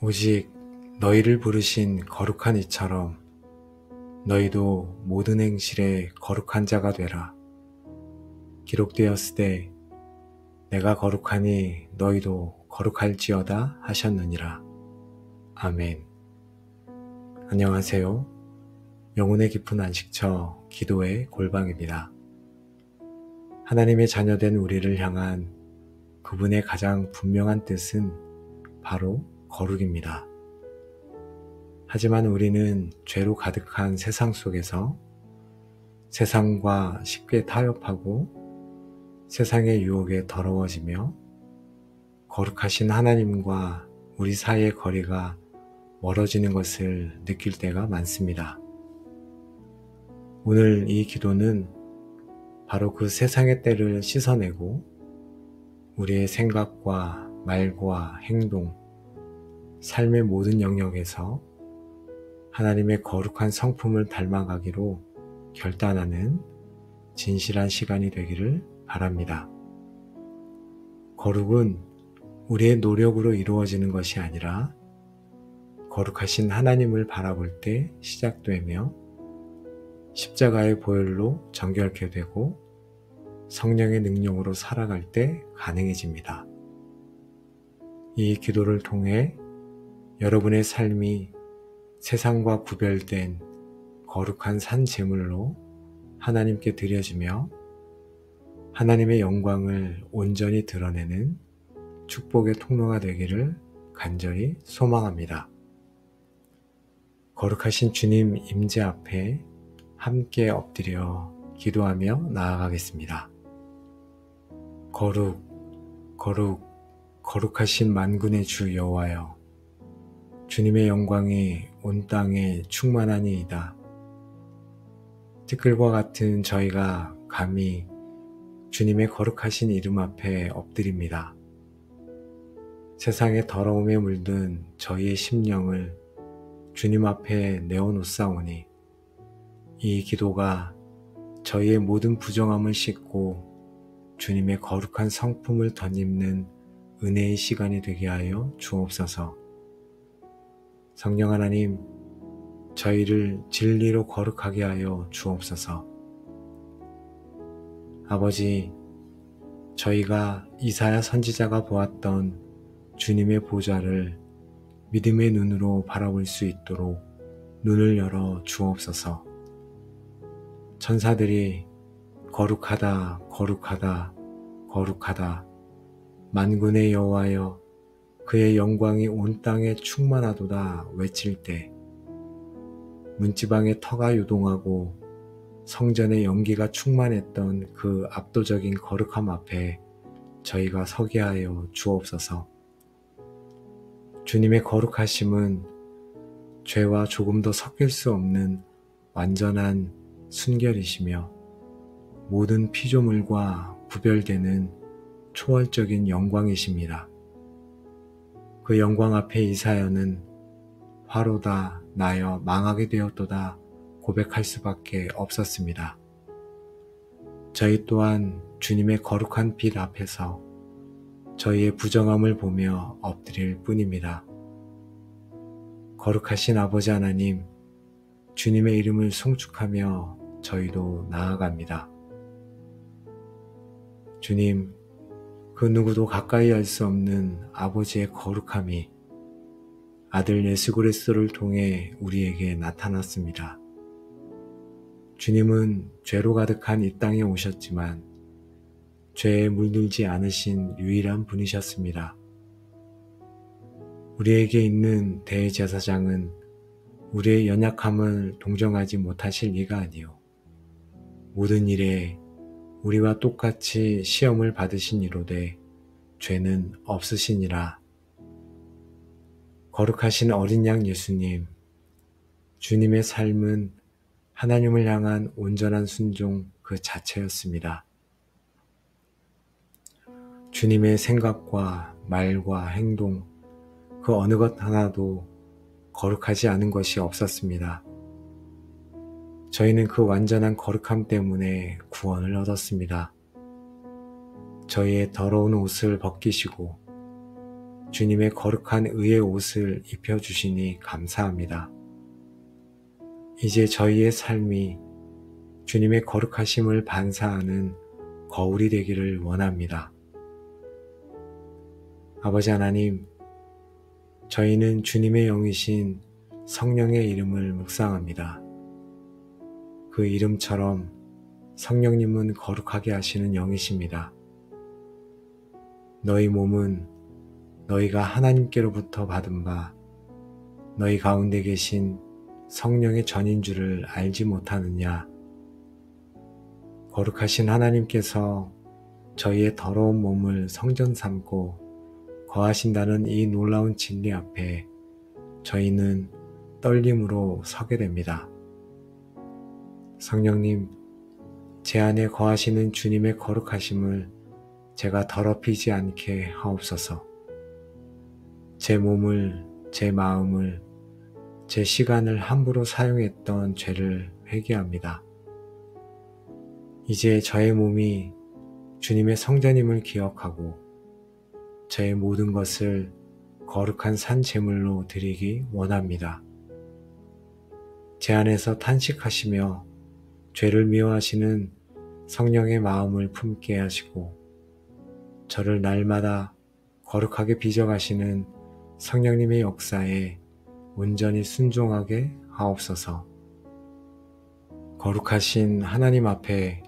오직 너희를 부르신 거룩한 이처럼 너희도 모든 행실에 거룩한 자가 되라. 기록되었으되 내가 거룩하니 너희도 거룩할지어다 하셨느니라. 아멘. 안녕하세요. 영혼의 깊은 안식처 기도의 골방입니다. 하나님의 자녀된 우리를 향한 그분의 가장 분명한 뜻은 바로 거룩입니다. 하지만 우리는 죄로 가득한 세상 속에서 세상과 쉽게 타협하고 세상의 유혹에 더러워지며 거룩하신 하나님과 우리 사이의 거리가 멀어지는 것을 느낄 때가 많습니다. 오늘 이 기도는 바로 그 세상의 때를 씻어내고 우리의 생각과 말과 행동, 삶의 모든 영역에서 하나님의 거룩한 성품을 닮아가기로 결단하는 진실한 시간이 되기를 바랍니다. 거룩은 우리의 노력으로 이루어지는 것이 아니라 거룩하신 하나님을 바라볼 때 시작되며 십자가의 보혈로 정결케 되고 성령의 능력으로 살아갈 때 가능해집니다. 이 기도를 통해 여러분의 삶이 세상과 구별된 거룩한 산 제물로 하나님께 드려지며 하나님의 영광을 온전히 드러내는 축복의 통로가 되기를 간절히 소망합니다. 거룩하신 주님 임재 앞에 함께 엎드려 기도하며 나아가겠습니다. 거룩하신 만군의 주 여호와여, 주님의 영광이 온 땅에 충만하니이다. 티끌과 같은 저희가 감히 주님의 거룩하신 이름 앞에 엎드립니다. 세상의 더러움에 물든 저희의 심령을 주님 앞에 내어놓사오니 이 기도가 저희의 모든 부정함을 씻고 주님의 거룩한 성품을 덧입는 은혜의 시간이 되게 하여 주옵소서. 성령 하나님, 저희를 진리로 거룩하게 하여 주옵소서. 아버지, 저희가 이사야 선지자가 보았던 주님의 보좌를 믿음의 눈으로 바라볼 수 있도록 눈을 열어 주옵소서. 천사들이 거룩하다, 거룩하다, 거룩하다, 만군의 여호와여, 그의 영광이 온 땅에 충만하도다 외칠 때 문지방의 터가 요동하고 성전의 연기가 충만했던 그 압도적인 거룩함 앞에 저희가 서게 하여 주옵소서. 주님의 거룩하심은 죄와 조금도 섞일 수 없는 완전한 순결이시며 모든 피조물과 구별되는 초월적인 영광이십니다. 그 영광 앞에 이사야는 화로다 나여 망하게 되었도다 고백할 수밖에 없었습니다. 저희 또한 주님의 거룩한 빛 앞에서 저희의 부정함을 보며 엎드릴 뿐입니다. 거룩하신 아버지 하나님, 주님의 이름을 송축하며 저희도 나아갑니다. 주님, 그 누구도 가까이 할 수 없는 아버지의 거룩함이 아들 예수 그리스도를 통해 우리에게 나타났습니다. 주님은 죄로 가득한 이 땅에 오셨지만 죄에 물들지 않으신 유일한 분이셨습니다. 우리에게 있는 대제사장은 우리의 연약함을 동정하지 못하실 리가 아니요, 모든 일에 우리와 똑같이 시험을 받으신 이로되 죄는 없으시니라. 거룩하신 어린 양 예수님, 주님의 삶은 하나님을 향한 온전한 순종 그 자체였습니다. 주님의 생각과 말과 행동, 그 어느 것 하나도 거룩하지 않은 것이 없었습니다. 저희는 그 완전한 거룩함 때문에 구원을 얻었습니다. 저희의 더러운 옷을 벗기시고 주님의 거룩한 의의 옷을 입혀주시니 감사합니다. 이제 저희의 삶이 주님의 거룩하심을 반사하는 거울이 되기를 원합니다. 아버지 하나님, 저희는 주님의 영이신 성령의 이름을 묵상합니다. 그 이름처럼 성령님은 거룩하게 하시는 영이십니다. 너희 몸은 너희가 하나님께로부터 받은 바 너희 가운데 계신 성령의 전인 줄을 알지 못하느냐? 거룩하신 하나님께서 저희의 더러운 몸을 성전 삼고 거하신다는 이 놀라운 진리 앞에 저희는 떨림으로 서게 됩니다. 성령님, 제 안에 거하시는 주님의 거룩하심을 제가 더럽히지 않게 하옵소서. 제 몸을, 제 마음을, 제 시간을 함부로 사용했던 죄를 회개합니다. 이제 저의 몸이 주님의 성전임을 기억하고 저의 모든 것을 거룩한 산 제물로 드리기 원합니다. 제 안에서 탄식하시며 죄를 미워하시는 성령의 마음을 품게 하시고 저를 날마다 거룩하게 빚어가시는 성령님의 역사에 온전히 순종하게 하옵소서. 거룩하신 하나님 앞에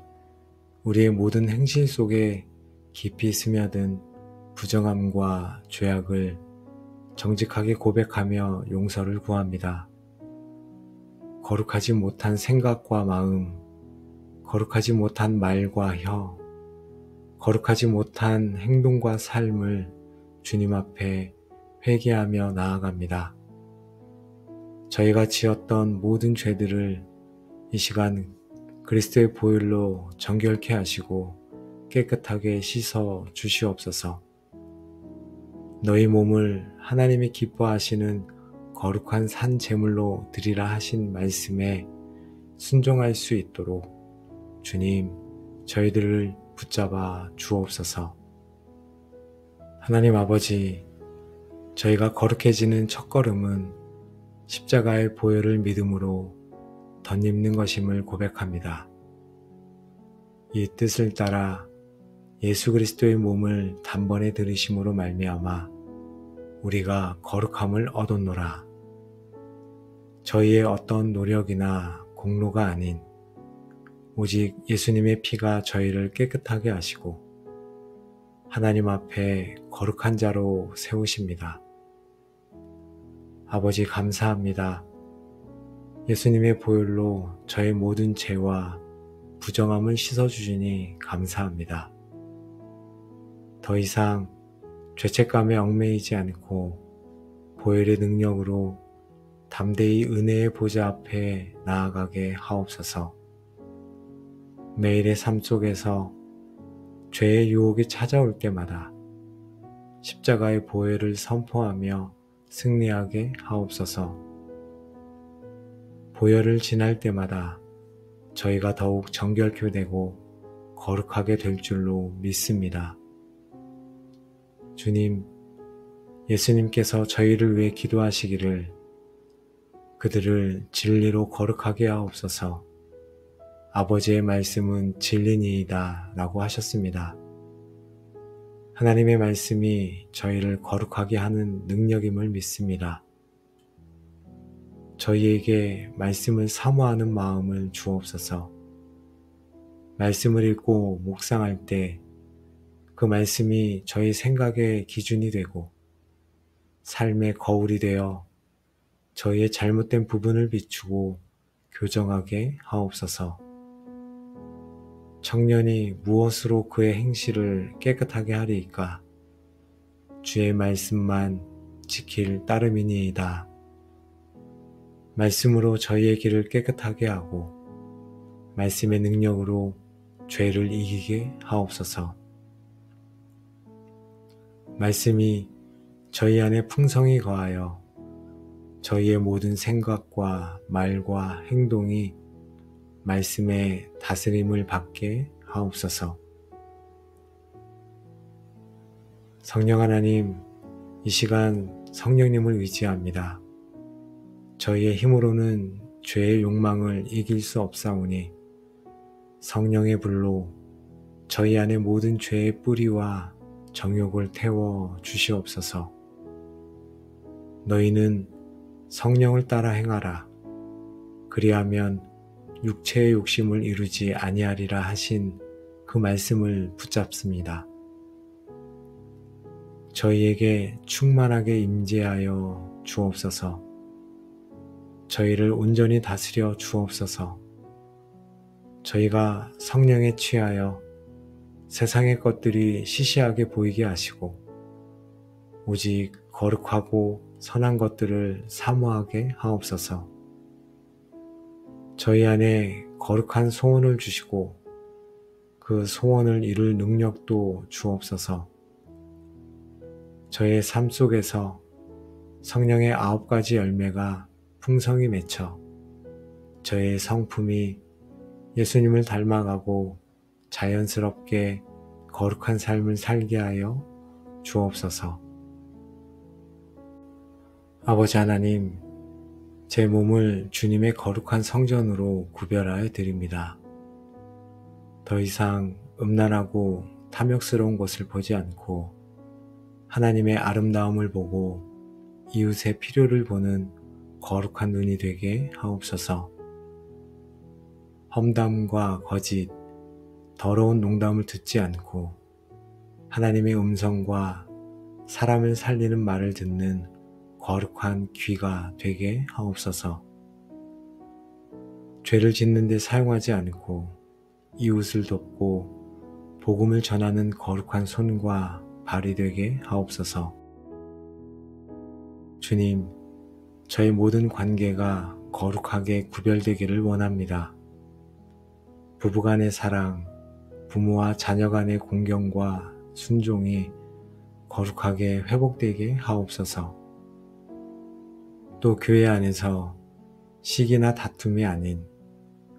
우리의 모든 행실 속에 깊이 스며든 부정함과 죄악을 정직하게 고백하며 용서를 구합니다. 거룩하지 못한 생각과 마음, 거룩하지 못한 말과 혀, 거룩하지 못한 행동과 삶을 주님 앞에 회개하며 나아갑니다. 저희가 지었던 모든 죄들을 이 시간 그리스도의 보혈로 정결케 하시고 깨끗하게 씻어 주시옵소서. 너희 몸을 하나님이 기뻐하시는 거룩한 산 제물로 드리라 하신 말씀에 순종할 수 있도록 주님, 저희들을 붙잡아 주옵소서. 하나님 아버지, 저희가 거룩해지는 첫걸음은 십자가의 보혈을 믿음으로 덧입는 것임을 고백합니다. 이 뜻을 따라 예수 그리스도의 몸을 단번에 들이심으로 말미암아 우리가 거룩함을 얻었노라. 저희의 어떤 노력이나 공로가 아닌 오직 예수님의 피가 저희를 깨끗하게 하시고 하나님 앞에 거룩한 자로 세우십니다. 아버지 감사합니다. 예수님의 보혈로 저의 모든 죄와 부정함을 씻어주시니 감사합니다. 더 이상 죄책감에 얽매이지 않고 보혈의 능력으로 담대히 은혜의 보좌 앞에 나아가게 하옵소서. 매일의 삶 속에서 죄의 유혹이 찾아올 때마다 십자가의 보혈을 선포하며 승리하게 하옵소서. 보혈을 지날 때마다 저희가 더욱 정결케 되고 거룩하게 될 줄로 믿습니다. 주님, 예수님께서 저희를 위해 기도하시기를 그들을 진리로 거룩하게 하옵소서. 아버지의 말씀은 진리니이다 라고 하셨습니다. 하나님의 말씀이 저희를 거룩하게 하는 능력임을 믿습니다. 저희에게 말씀을 사모하는 마음을 주옵소서. 말씀을 읽고 묵상할 때 그 말씀이 저희 생각의 기준이 되고 삶의 거울이 되어 저희의 잘못된 부분을 비추고 교정하게 하옵소서. 청년이 무엇으로 그의 행실을 깨끗하게 하리이까? 주의 말씀만 지킬 따름이니이다. 말씀으로 저희의 길을 깨끗하게 하고 말씀의 능력으로 죄를 이기게 하옵소서. 말씀이 저희 안에 풍성히 거하여 저희의 모든 생각과 말과 행동이 말씀의 다스림을 받게 하옵소서. 성령 하나님, 이 시간 성령님을 의지합니다. 저희의 힘으로는 죄의 욕망을 이길 수 없사오니 성령의 불로 저희 안에 모든 죄의 뿌리와 정욕을 태워 주시옵소서. 너희는 성령을 따라 행하라. 그리하면 육체의 욕심을 이루지 아니하리라 하신 그 말씀을 붙잡습니다. 저희에게 충만하게 임재하여 주옵소서. 저희를 온전히 다스려 주옵소서. 저희가 성령에 취하여 세상의 것들이 시시하게 보이게 하시고 오직 거룩하고 선한 것들을 사모하게 하옵소서. 저희 안에 거룩한 소원을 주시고 그 소원을 이룰 능력도 주옵소서. 저의 삶 속에서 성령의 9가지 열매가 풍성히 맺혀 저의 성품이 예수님을 닮아가고 자연스럽게 거룩한 삶을 살게 하여 주옵소서. 아버지 하나님, 제 몸을 주님의 거룩한 성전으로 구별하여 드립니다. 더 이상 음란하고 탐욕스러운 것을 보지 않고 하나님의 아름다움을 보고 이웃의 필요를 보는 거룩한 눈이 되게 하옵소서. 험담과 거짓, 더러운 농담을 듣지 않고 하나님의 음성과 사람을 살리는 말을 듣는 거룩한 귀가 되게 하옵소서. 죄를 짓는 데 사용하지 않고 이웃을 돕고 복음을 전하는 거룩한 손과 발이 되게 하옵소서. 주님, 저의 모든 관계가 거룩하게 구별되기를 원합니다. 부부간의 사랑, 부모와 자녀 간의 공경과 순종이 거룩하게 회복되게 하옵소서. 또 교회 안에서 시기나 다툼이 아닌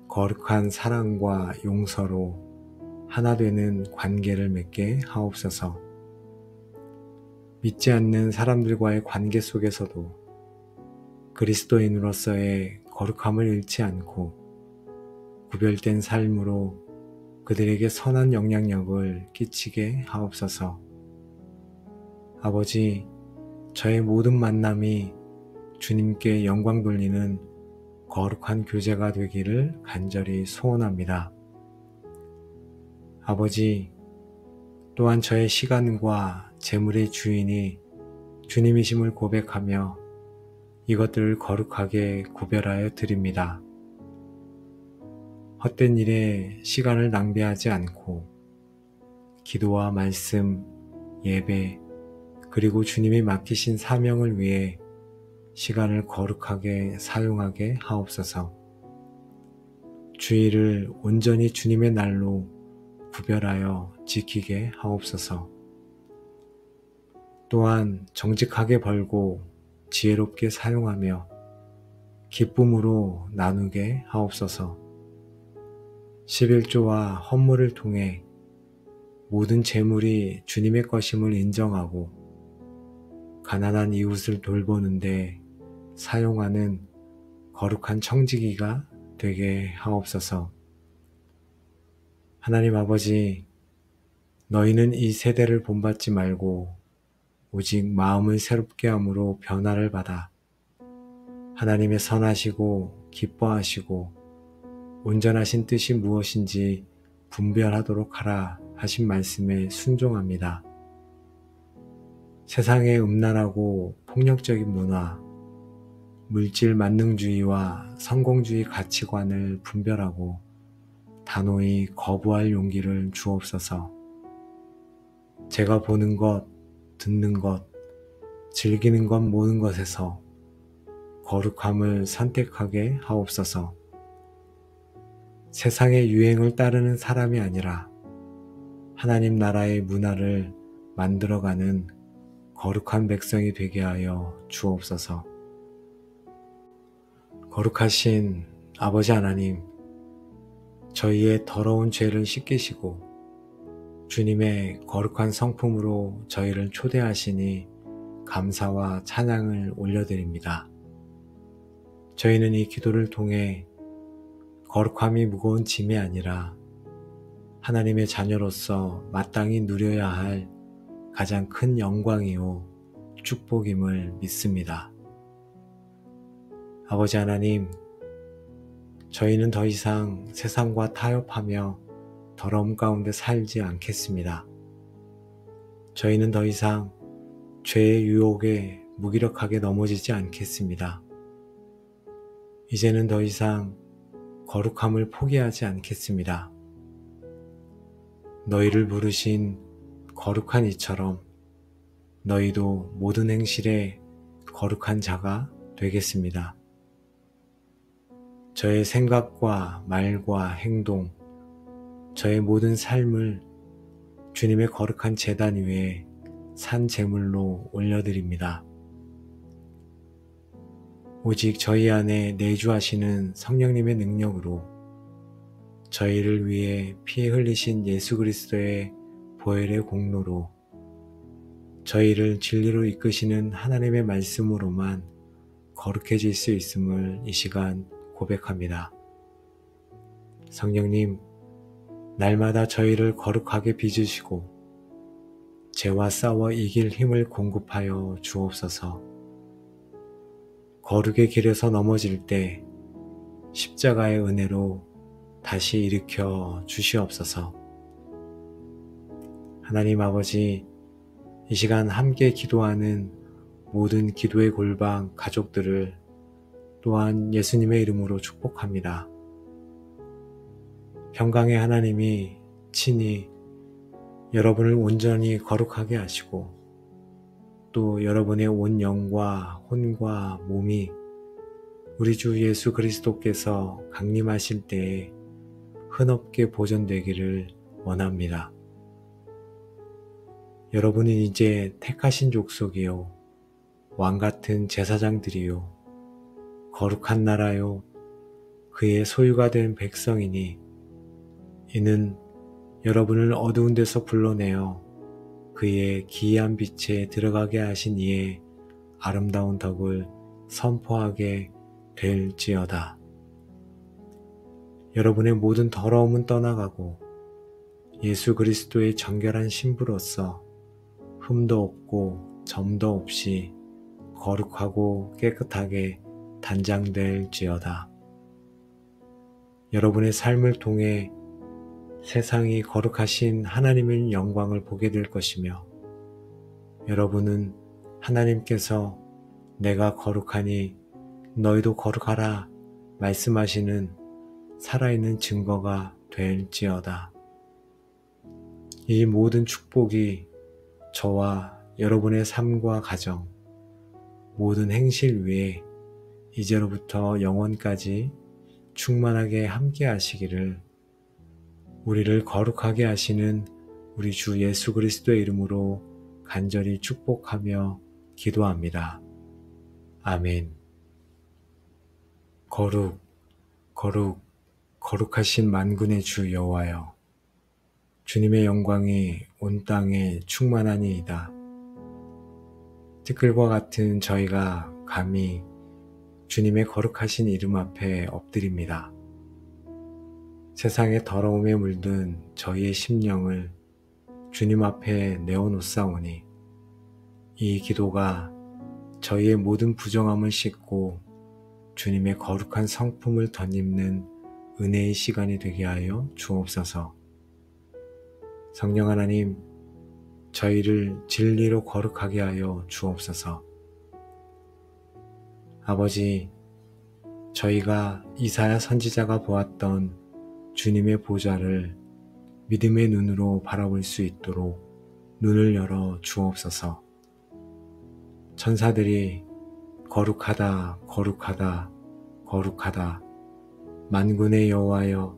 거룩한 사랑과 용서로 하나 되는 관계를 맺게 하옵소서. 믿지 않는 사람들과의 관계 속에서도 그리스도인으로서의 거룩함을 잃지 않고 구별된 삶으로 그들에게 선한 영향력을 끼치게 하옵소서. 아버지, 저의 모든 만남이 주님께 영광 돌리는 거룩한 교제가 되기를 간절히 소원합니다. 아버지, 또한 저의 시간과 재물의 주인이 주님이심을 고백하며 이것들을 거룩하게 구별하여 드립니다. 헛된 일에 시간을 낭비하지 않고 기도와 말씀, 예배, 그리고 주님이 맡기신 사명을 위해 시간을 거룩하게 사용하게 하옵소서. 주일을 온전히 주님의 날로 구별하여 지키게 하옵소서. 또한 정직하게 벌고 지혜롭게 사용하며 기쁨으로 나누게 하옵소서. 11조와 헌물을 통해 모든 재물이 주님의 것임을 인정하고 가난한 이웃을 돌보는데 사용하는 거룩한 청지기가 되게 하옵소서. 하나님 아버지, 너희는 이 세대를 본받지 말고 오직 마음을 새롭게 함으로 변화를 받아 하나님의 선하시고 기뻐하시고 온전하신 뜻이 무엇인지 분별하도록 하라 하신 말씀에 순종합니다. 세상의 음란하고 폭력적인 문화, 물질 만능주의와 성공주의 가치관을 분별하고 단호히 거부할 용기를 주옵소서. 제가 보는 것, 듣는 것, 즐기는 것 모든 것에서 거룩함을 선택하게 하옵소서. 세상의 유행을 따르는 사람이 아니라 하나님 나라의 문화를 만들어가는 거룩한 백성이 되게 하여 주옵소서. 거룩하신 아버지 하나님, 저희의 더러운 죄를 씻기시고 주님의 거룩한 성품으로 저희를 초대하시니 감사와 찬양을 올려드립니다. 저희는 이 기도를 통해 거룩함이 무거운 짐이 아니라 하나님의 자녀로서 마땅히 누려야 할 가장 큰 영광이요 축복임을 믿습니다. 아버지 하나님, 저희는 더 이상 세상과 타협하며 더러움 가운데 살지 않겠습니다. 저희는 더 이상 죄의 유혹에 무기력하게 넘어지지 않겠습니다. 이제는 더 이상 거룩함을 포기하지 않겠습니다. 너희를 부르신 거룩한 이처럼 너희도 모든 행실에 거룩한 자가 되겠습니다. 저의 생각과 말과 행동, 저의 모든 삶을 주님의 거룩한 제단 위에 산 제물로 올려드립니다. 오직 저희 안에 내주하시는 성령님의 능력으로 저희를 위해 피 흘리신 예수 그리스도의 보혈의 공로로 저희를 진리로 이끄시는 하나님의 말씀으로만 거룩해질 수 있음을 이 시간 고백합니다. 성령님, 날마다 저희를 거룩하게 빚으시고 죄와 싸워 이길 힘을 공급하여 주옵소서. 거룩의 길에서 넘어질 때 십자가의 은혜로 다시 일으켜 주시옵소서. 하나님 아버지, 이 시간 함께 기도하는 모든 기도의 골방 가족들을 또한 예수님의 이름으로 축복합니다. 평강의 하나님이 친히 여러분을 온전히 거룩하게 하시고 또 여러분의 온 영과 혼과 몸이 우리 주 예수 그리스도께서 강림하실 때에 흔없게 보존되기를 원합니다. 여러분은 이제 택하신 족속이요 왕같은 제사장들이요 거룩한 나라요 그의 소유가 된 백성이니 이는 여러분을 어두운 데서 불러내어 그의 기이한 빛에 들어가게 하신 이의 아름다운 덕을 선포하게 될지어다. 여러분의 모든 더러움은 떠나가고 예수 그리스도의 정결한 신부로서 흠도 없고 점도 없이 거룩하고 깨끗하게 단장될지어다. 여러분의 삶을 통해 세상이 거룩하신 하나님의 영광을 보게 될 것이며 여러분은 하나님께서 내가 거룩하니 너희도 거룩하라 말씀하시는 살아있는 증거가 될지어다. 이 모든 축복이 저와 여러분의 삶과 가정, 모든 행실 위에 이제로부터 영원까지 충만하게 함께 하시기를 우리를 거룩하게 하시는 우리 주 예수 그리스도의 이름으로 간절히 축복하며 기도합니다. 아멘. 거룩, 거룩, 거룩하신 만군의 주 여호와여, 주님의 영광이 온 땅에 충만하니이다. 티끌과 같은 저희가 감히 주님의 거룩하신 이름 앞에 엎드립니다. 세상의 더러움에 물든 저희의 심령을 주님 앞에 내어놓사오니 이 기도가 저희의 모든 부정함을 씻고 주님의 거룩한 성품을 덧입는 은혜의 시간이 되게 하여 주옵소서. 성령 하나님, 저희를 진리로 거룩하게 하여 주옵소서. 아버지, 저희가 이사야 선지자가 보았던 주님의 보좌를 믿음의 눈으로 바라볼 수 있도록 눈을 열어 주옵소서. 천사들이 거룩하다, 거룩하다, 거룩하다, 만군의 여호와여,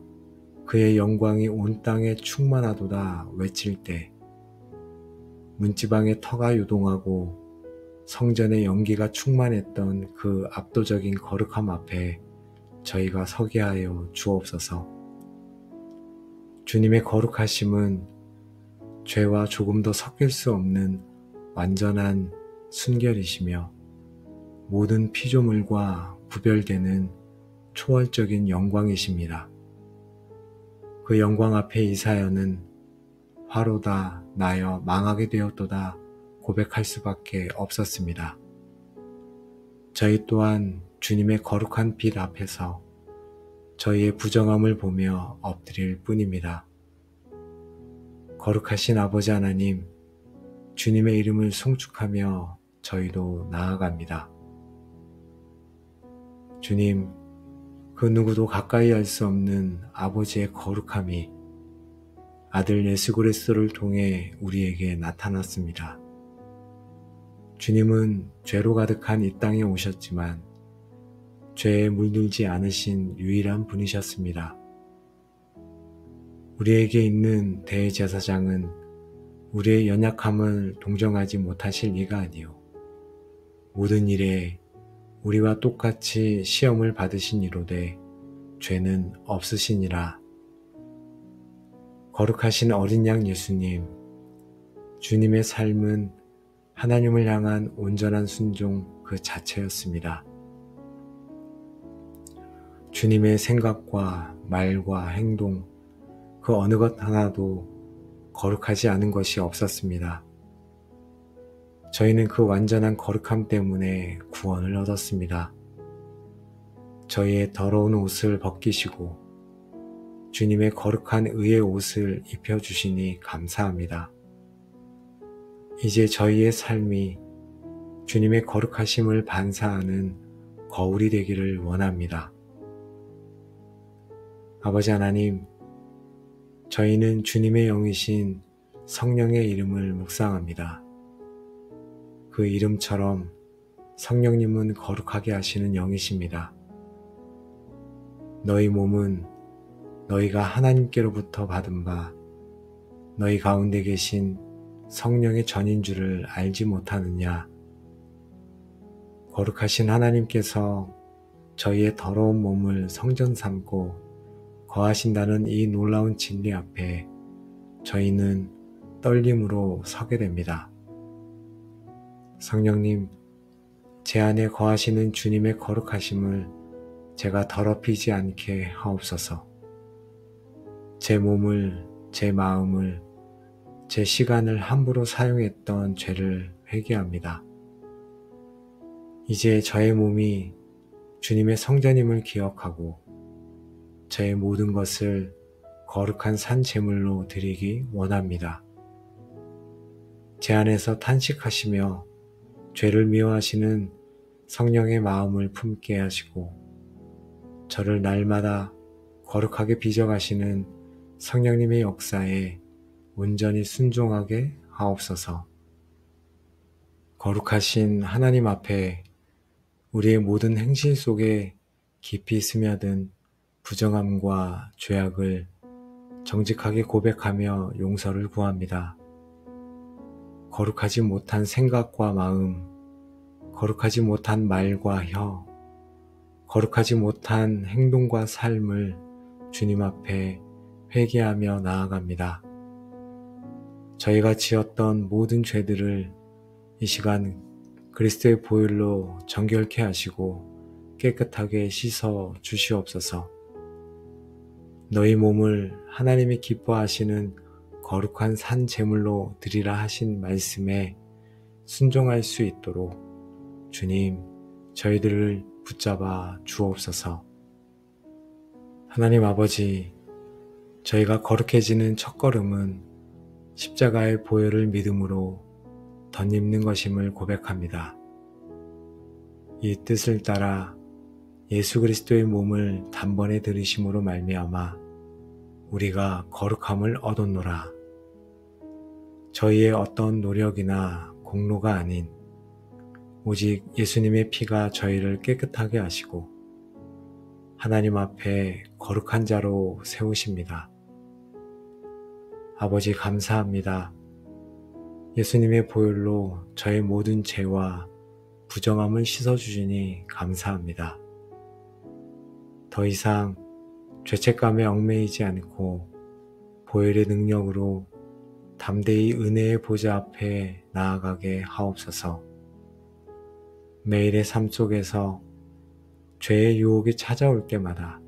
그의 영광이 온 땅에 충만하도다 외칠 때 문지방의 터가 요동하고 성전의 연기가 충만했던 그 압도적인 거룩함 앞에 저희가 서게 하여 주옵소서. 주님의 거룩하심은 죄와 조금도 섞일 수 없는 완전한 순결이시며 모든 피조물과 구별되는 초월적인 영광이십니다. 그 영광 앞에 이사야는 화로다 나여 망하게 되었도다 고백할 수밖에 없었습니다. 저희 또한 주님의 거룩한 빛 앞에서 저희의 부정함을 보며 엎드릴 뿐입니다. 거룩하신 아버지 하나님, 주님의 이름을 송축하며 저희도 나아갑니다. 주님, 그 누구도 가까이 할 수 없는 아버지의 거룩함이 아들 예수 그리스도를 통해 우리에게 나타났습니다. 주님은 죄로 가득한 이 땅에 오셨지만 죄에 물들지 않으신 유일한 분이셨습니다. 우리에게 있는 대제사장은 우리의 연약함을 동정하지 못하실 리가 아니요 모든 일에 우리와 똑같이 시험을 받으신 이로되 죄는 없으시니라. 거룩하신 어린 양 예수님, 주님의 삶은 하나님을 향한 온전한 순종 그 자체였습니다. 주님의 생각과 말과 행동, 그 어느 것 하나도 거룩하지 않은 것이 없었습니다. 저희는 그 완전한 거룩함 때문에 구원을 얻었습니다. 저희의 더러운 옷을 벗기시고 주님의 거룩한 의의 옷을 입혀주시니 감사합니다. 이제 저희의 삶이 주님의 거룩하심을 반사하는 거울이 되기를 원합니다. 아버지 하나님, 저희는 주님의 영이신 성령의 이름을 묵상합니다. 그 이름처럼 성령님은 거룩하게 하시는 영이십니다. 너희 몸은 너희가 하나님께로부터 받은 바 너희 가운데 계신 성령의 전인 줄을 알지 못하느냐. 거룩하신 하나님께서 저희의 더러운 몸을 성전 삼고 거하신다는 이 놀라운 진리 앞에 저희는 떨림으로 서게 됩니다. 성령님, 제 안에 거하시는 주님의 거룩하심을 제가 더럽히지 않게 하옵소서. 제 몸을, 제 마음을, 제 시간을 함부로 사용했던 죄를 회개합니다. 이제 저의 몸이 주님의 성전임을 기억하고 저의 모든 것을 거룩한 산 제물로 드리기 원합니다. 제 안에서 탄식하시며 죄를 미워하시는 성령의 마음을 품게 하시고 저를 날마다 거룩하게 빚어가시는 성령님의 역사에 온전히 순종하게 하옵소서. 거룩하신 하나님 앞에 우리의 모든 행실 속에 깊이 스며든 부정함과 죄악을 정직하게 고백하며 용서를 구합니다. 거룩하지 못한 생각과 마음, 거룩하지 못한 말과 혀, 거룩하지 못한 행동과 삶을 주님 앞에 회개하며 나아갑니다. 저희가 지었던 모든 죄들을 이 시간 그리스도의 보혈로 정결케 하시고 깨끗하게 씻어 주시옵소서. 너희 몸을 하나님이 기뻐하시는 거룩한 산 제물로 드리라 하신 말씀에 순종할 수 있도록 주님, 저희들을 붙잡아 주옵소서. 하나님 아버지, 저희가 거룩해지는 첫걸음은 십자가의 보혈을 믿음으로 덧입는 것임을 고백합니다. 이 뜻을 따라 예수 그리스도의 몸을 단번에 들이심으로 말미암아 우리가 거룩함을 얻었노라. 저희의 어떤 노력이나 공로가 아닌 오직 예수님의 피가 저희를 깨끗하게 하시고 하나님 앞에 거룩한 자로 세우십니다. 아버지 감사합니다. 예수님의 보혈로 저의 모든 죄와 부정함을 씻어주시니 감사합니다. 더 이상 죄책감에 얽매이지 않고 보혈의 능력으로 담대히 은혜의 보좌 앞에 나아가게 하옵소서. 매일의 삶 속에서 죄의 유혹이 찾아올 때마다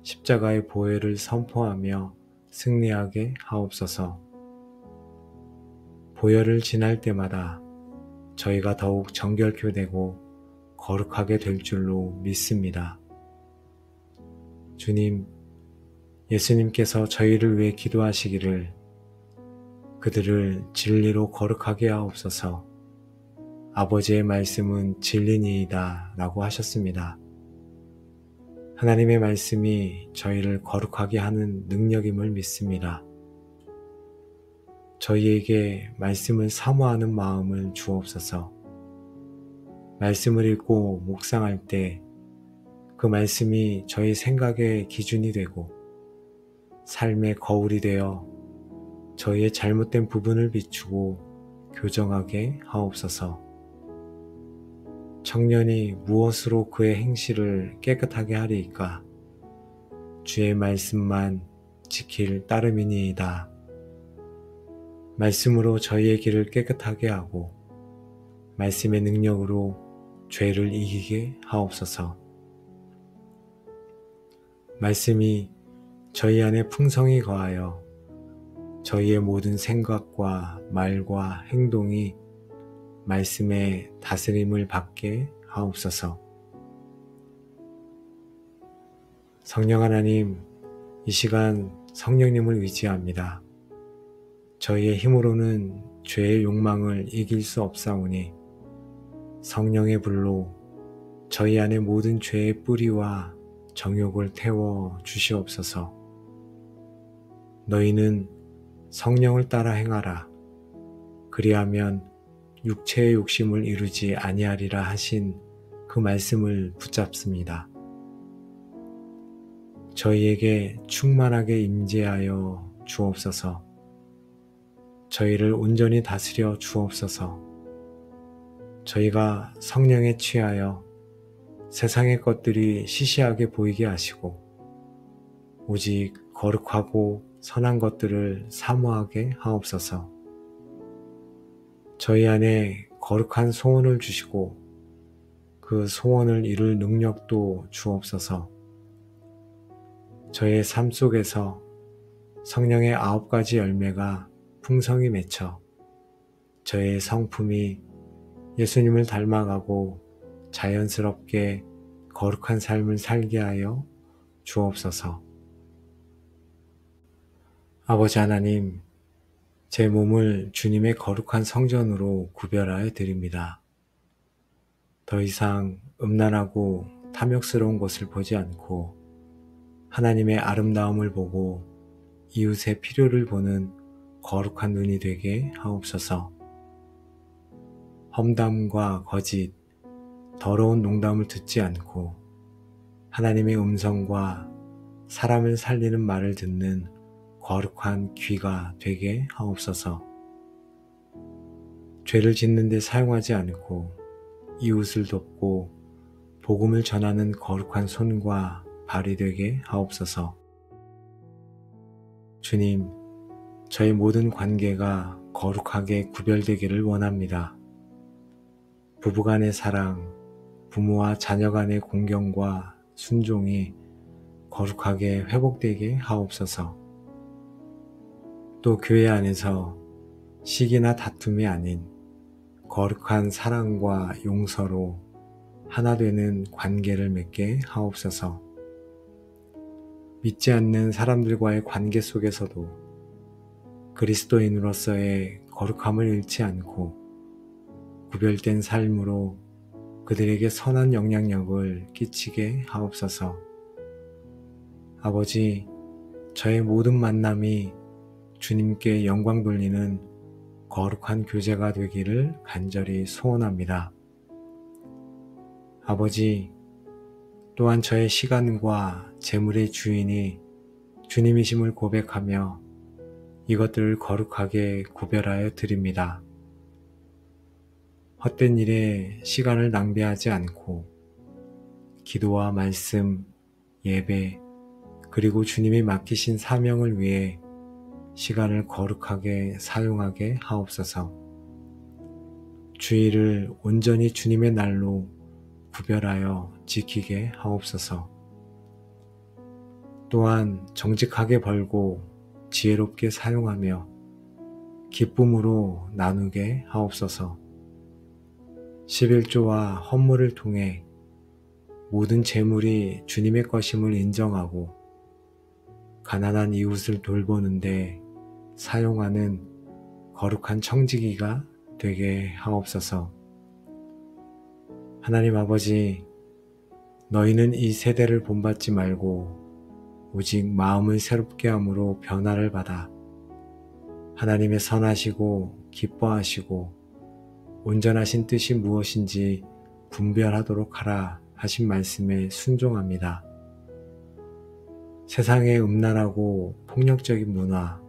십자가의 보혈을 선포하며 승리하게 하옵소서. 보혈을 지날 때마다 저희가 더욱 정결케 되고 거룩하게 될 줄로 믿습니다. 주님, 예수님께서 저희를 위해 기도하시기를 그들을 진리로 거룩하게 하옵소서. 아버지의 말씀은 진리니이다 라고 하셨습니다. 하나님의 말씀이 저희를 거룩하게 하는 능력임을 믿습니다. 저희에게 말씀을 사모하는 마음을 주옵소서. 말씀을 읽고 묵상할 때 그 말씀이 저희 생각의 기준이 되고 삶의 거울이 되어 저희의 잘못된 부분을 비추고 교정하게 하옵소서. 청년이 무엇으로 그의 행실을 깨끗하게 하리이까? 주의 말씀만 지킬 따름이니이다. 말씀으로 저희의 길을 깨끗하게 하고 말씀의 능력으로 죄를 이기게 하옵소서. 말씀이 저희 안에 풍성히 거하여 저희의 모든 생각과 말과 행동이 말씀의 다스림을 받게 하옵소서. 성령 하나님, 이 시간 성령님을 의지합니다. 저희의 힘으로는 죄의 욕망을 이길 수 없사오니 성령의 불로 저희 안의 모든 죄의 뿌리와 정욕을 태워 주시옵소서. 너희는 성령을 따라 행하라. 그리하면 육체의 욕심을 이루지 아니하리라 하신 그 말씀을 붙잡습니다. 저희에게 충만하게 임재하여 주옵소서. 저희를 온전히 다스려 주옵소서. 저희가 성령에 취하여 세상의 것들이 시시하게 보이게 하시고 오직 거룩하고 선한 것들을 사모하게 하옵소서. 저희 안에 거룩한 소원을 주시고 그 소원을 이룰 능력도 주옵소서. 저의 삶 속에서 성령의 9가지 열매가 풍성히 맺혀 저의 성품이 예수님을 닮아가고 자연스럽게 거룩한 삶을 살게 하여 주옵소서. 아버지 하나님, 제 몸을 주님의 거룩한 성전으로 구별하여 드립니다. 더 이상 음란하고 탐욕스러운 것을 보지 않고 하나님의 아름다움을 보고 이웃의 필요를 보는 거룩한 눈이 되게 하옵소서. 험담과 거짓, 더러운 농담을 듣지 않고 하나님의 음성과 사람을 살리는 말을 듣는 거룩한 귀가 되게 하옵소서. 죄를 짓는 데 사용하지 않고 이웃을 돕고 복음을 전하는 거룩한 손과 발이 되게 하옵소서. 주님, 저의 모든 관계가 거룩하게 구별되기를 원합니다. 부부간의 사랑, 부모와 자녀 간의 공경과 순종이 거룩하게 회복되게 하옵소서. 또 교회 안에서 시기나 다툼이 아닌 거룩한 사랑과 용서로 하나 되는 관계를 맺게 하옵소서. 믿지 않는 사람들과의 관계 속에서도 그리스도인으로서의 거룩함을 잃지 않고 구별된 삶으로 그들에게 선한 영향력을 끼치게 하옵소서. 아버지, 저의 모든 만남이 주님께 영광 돌리는 거룩한 교제가 되기를 간절히 소원합니다. 아버지, 또한 저의 시간과 재물의 주인이 주님이심을 고백하며 이것들을 거룩하게 구별하여 드립니다. 헛된 일에 시간을 낭비하지 않고 기도와 말씀, 예배, 그리고 주님이 맡기신 사명을 위해 시간을 거룩하게 사용하게 하옵소서. 주일을 온전히 주님의 날로 구별하여 지키게 하옵소서. 또한 정직하게 벌고 지혜롭게 사용하며 기쁨으로 나누게 하옵소서. 11조와 헌물을 통해 모든 재물이 주님의 것임을 인정하고 가난한 이웃을 돌보는데 사용하는 거룩한 청지기가 되게 하옵소서. 하나님 아버지, 너희는 이 세대를 본받지 말고 오직 마음을 새롭게 함으로 변화를 받아 하나님의 선하시고 기뻐하시고 온전하신 뜻이 무엇인지 분별하도록 하라 하신 말씀에 순종합니다. 세상의 음란하고 폭력적인 문화,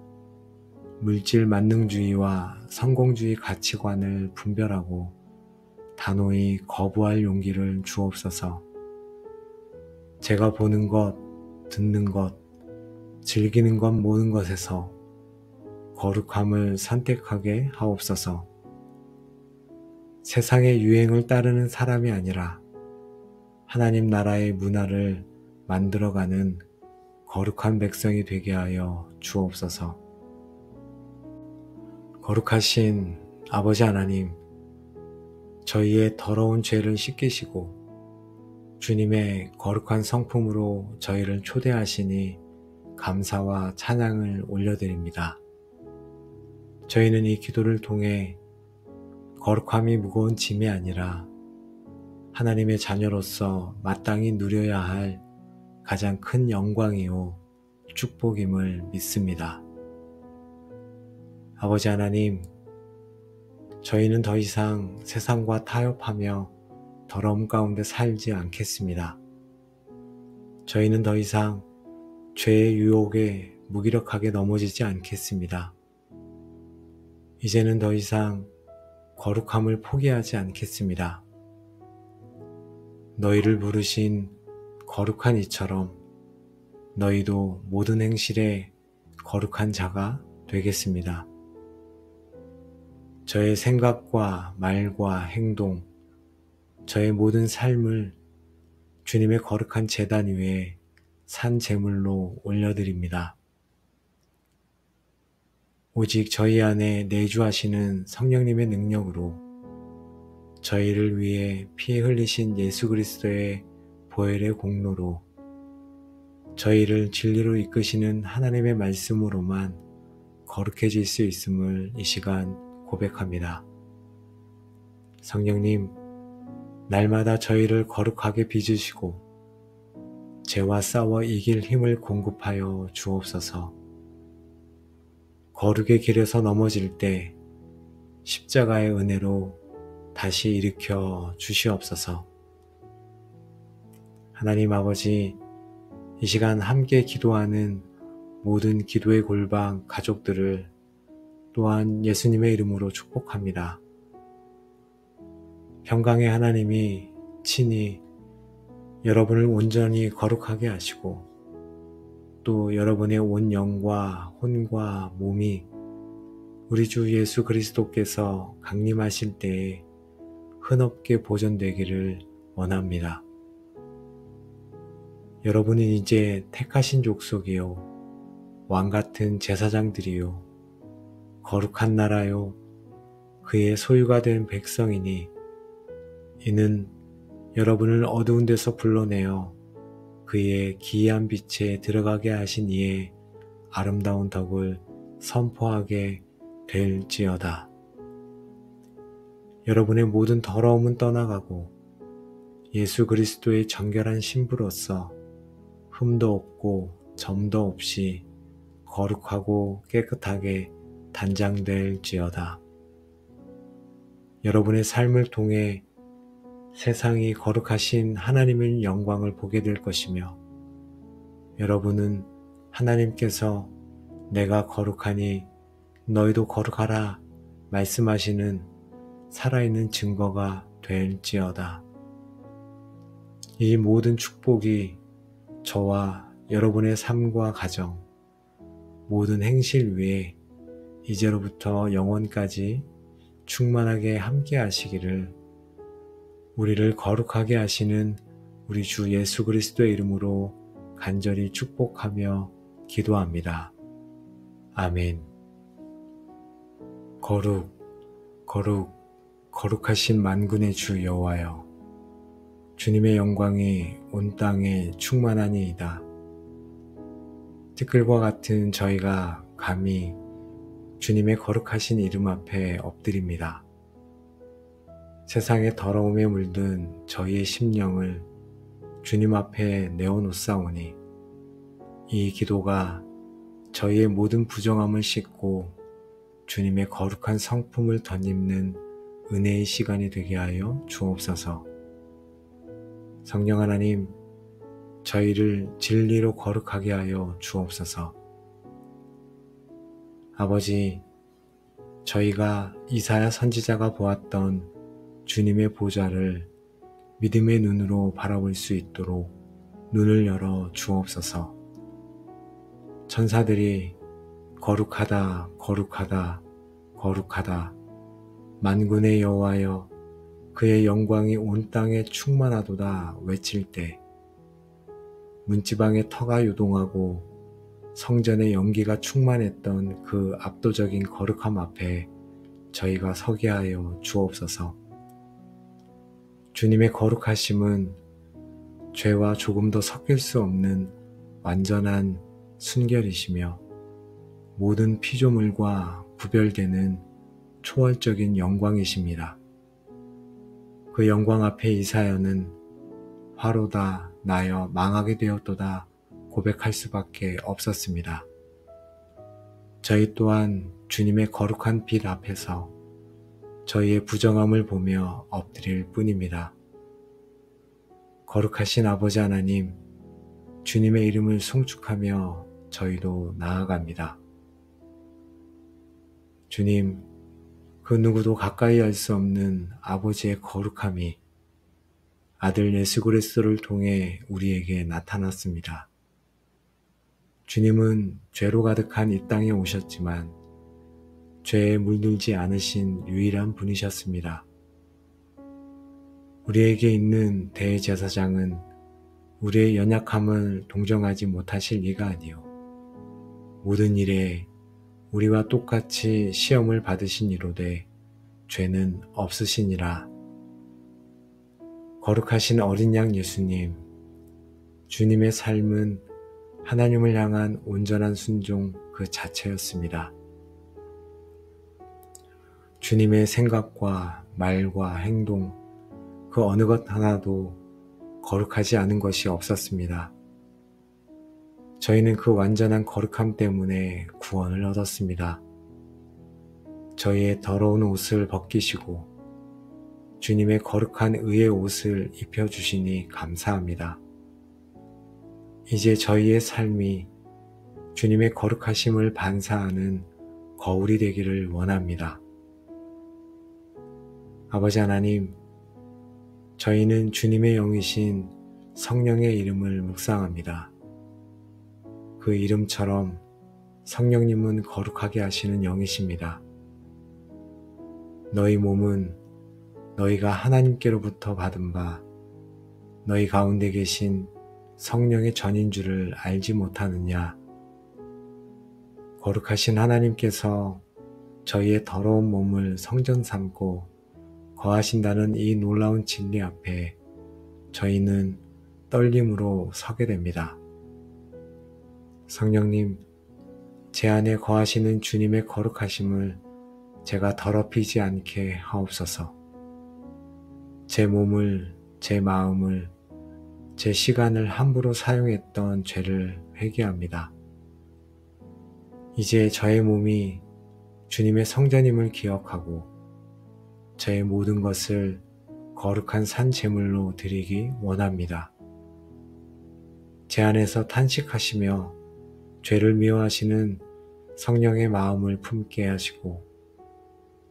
물질 만능주의와 성공주의 가치관을 분별하고 단호히 거부할 용기를 주옵소서. 제가 보는 것, 듣는 것, 즐기는 것 모든 것에서 거룩함을 선택하게 하옵소서. 세상의 유행을 따르는 사람이 아니라 하나님 나라의 문화를 만들어가는 거룩한 백성이 되게 하여 주옵소서. 거룩하신 아버지 하나님, 저희의 더러운 죄를 씻기시고 주님의 거룩한 성품으로 저희를 초대하시니 감사와 찬양을 올려드립니다. 저희는 이 기도를 통해 거룩함이 무거운 짐이 아니라 하나님의 자녀로서 마땅히 누려야 할 가장 큰 영광이요 축복임을 믿습니다. 아버지 하나님, 저희는 더 이상 세상과 타협하며 더러움 가운데 살지 않겠습니다. 저희는 더 이상 죄의 유혹에 무기력하게 넘어지지 않겠습니다. 이제는 더 이상 거룩함을 포기하지 않겠습니다. 너희를 부르신 거룩한 이처럼 너희도 모든 행실에 거룩한 자가 되겠습니다. 저의 생각과 말과 행동, 저의 모든 삶을 주님의 거룩한 제단 위에 산 제물로 올려드립니다. 오직 저희 안에 내주하시는 성령님의 능력으로 저희를 위해 피 흘리신 예수 그리스도의 보혈의 공로로 저희를 진리로 이끄시는 하나님의 말씀으로만 거룩해질 수 있음을 이 시간 고백합니다. 성령님, 날마다 저희를 거룩하게 빚으시고 죄와 싸워 이길 힘을 공급하여 주옵소서. 거룩의 길에서 넘어질 때 십자가의 은혜로 다시 일으켜 주시옵소서. 하나님 아버지, 이 시간 함께 기도하는 모든 기도의 골방 가족들을 또한 예수님의 이름으로 축복합니다. 평강의 하나님이 친히 여러분을 온전히 거룩하게 하시고 또 여러분의 온 영과 혼과 몸이 우리 주 예수 그리스도께서 강림하실 때에 흔없게 보존되기를 원합니다. 여러분은 이제 택하신 족속이요 왕같은 제사장들이요 거룩한 나라요 그의 소유가 된 백성이니 이는 여러분을 어두운 데서 불러내어 그의 기이한 빛에 들어가게 하신 이의 아름다운 덕을 선포하게 될지어다. 여러분의 모든 더러움은 떠나가고 예수 그리스도의 정결한 신부로서 흠도 없고 점도 없이 거룩하고 깨끗하게 단장될지어다. 여러분의 삶을 통해 세상이 거룩하신 하나님의 영광을 보게 될 것이며 여러분은 하나님께서 내가 거룩하니 너희도 거룩하라 말씀하시는 살아있는 증거가 될지어다. 이 모든 축복이 저와 여러분의 삶과 가정, 모든 행실 위에 이제로부터 영원까지 충만하게 함께 하시기를 우리를 거룩하게 하시는 우리 주 예수 그리스도의 이름으로 간절히 축복하며 기도합니다. 아멘. 거룩, 거룩, 거룩하신 만군의 주 여호와여, 주님의 영광이 온 땅에 충만하니이다. 티끌과 같은 저희가 감히 주님의 거룩하신 이름 앞에 엎드립니다. 세상의 더러움에 물든 저희의 심령을 주님 앞에 내어놓사오니 이 기도가 저희의 모든 부정함을 씻고 주님의 거룩한 성품을 덧입는 은혜의 시간이 되게 하여 주옵소서. 성령 하나님, 저희를 진리로 거룩하게 하여 주옵소서. 아버지, 저희가 이사야 선지자가 보았던 주님의 보좌를 믿음의 눈으로 바라볼 수 있도록 눈을 열어 주옵소서. 천사들이 거룩하다, 거룩하다, 거룩하다, 만군의 여호와여, 그의 영광이 온 땅에 충만하도다 외칠 때 문지방의 터가 요동하고 성전의 연기가 충만했던 그 압도적인 거룩함 앞에 저희가 서게 하여 주옵소서. 주님의 거룩하심은 죄와 조금도 섞일 수 없는 완전한 순결이시며 모든 피조물과 구별되는 초월적인 영광이십니다. 그 영광 앞에 이사야는 화로다 나여 망하게 되었도다 고백할 수밖에 없었습니다. 저희 또한 주님의 거룩한 빛 앞에서 저희의 부정함을 보며 엎드릴 뿐입니다. 거룩하신 아버지 하나님, 주님의 이름을 송축하며 저희도 나아갑니다. 주님, 그 누구도 가까이 할 수 없는 아버지의 거룩함이 아들 예수 그리스도를 통해 우리에게 나타났습니다. 주님은 죄로 가득한 이 땅에 오셨지만 죄에 물들지 않으신 유일한 분이셨습니다. 우리에게 있는 대제사장은 우리의 연약함을 동정하지 못하실 리가 아니요 모든 일에 우리와 똑같이 시험을 받으신 이로되 죄는 없으시니라. 거룩하신 어린 양 예수님, 주님의 삶은 하나님을 향한 온전한 순종 그 자체였습니다. 주님의 생각과 말과 행동, 그 어느 것 하나도 거룩하지 않은 것이 없었습니다. 저희는 그 완전한 거룩함 때문에 구원을 얻었습니다. 저희의 더러운 옷을 벗기시고 주님의 거룩한 의의 옷을 입혀주시니 감사합니다. 이제 저희의 삶이 주님의 거룩하심을 반사하는 거울이 되기를 원합니다. 아버지 하나님, 저희는 주님의 영이신 성령의 이름을 묵상합니다. 그 이름처럼 성령님은 거룩하게 하시는 영이십니다. 너희 몸은 너희가 하나님께로부터 받은 바 너희 가운데 계신 성령의 전인 줄을 알지 못하느냐. 거룩하신 하나님께서 저희의 더러운 몸을 성전 삼고 거하신다는 이 놀라운 진리 앞에 저희는 떨림으로 서게 됩니다. 성령님, 제 안에 거하시는 주님의 거룩하심을 제가 더럽히지 않게 하옵소서. 제 몸을, 제 마음을, 제 시간을 함부로 사용했던 죄를 회개합니다. 이제 저의 몸이 주님의 성전임을 기억하고 저의 모든 것을 거룩한 산 제물로 드리기 원합니다. 제 안에서 탄식하시며 죄를 미워하시는 성령의 마음을 품게 하시고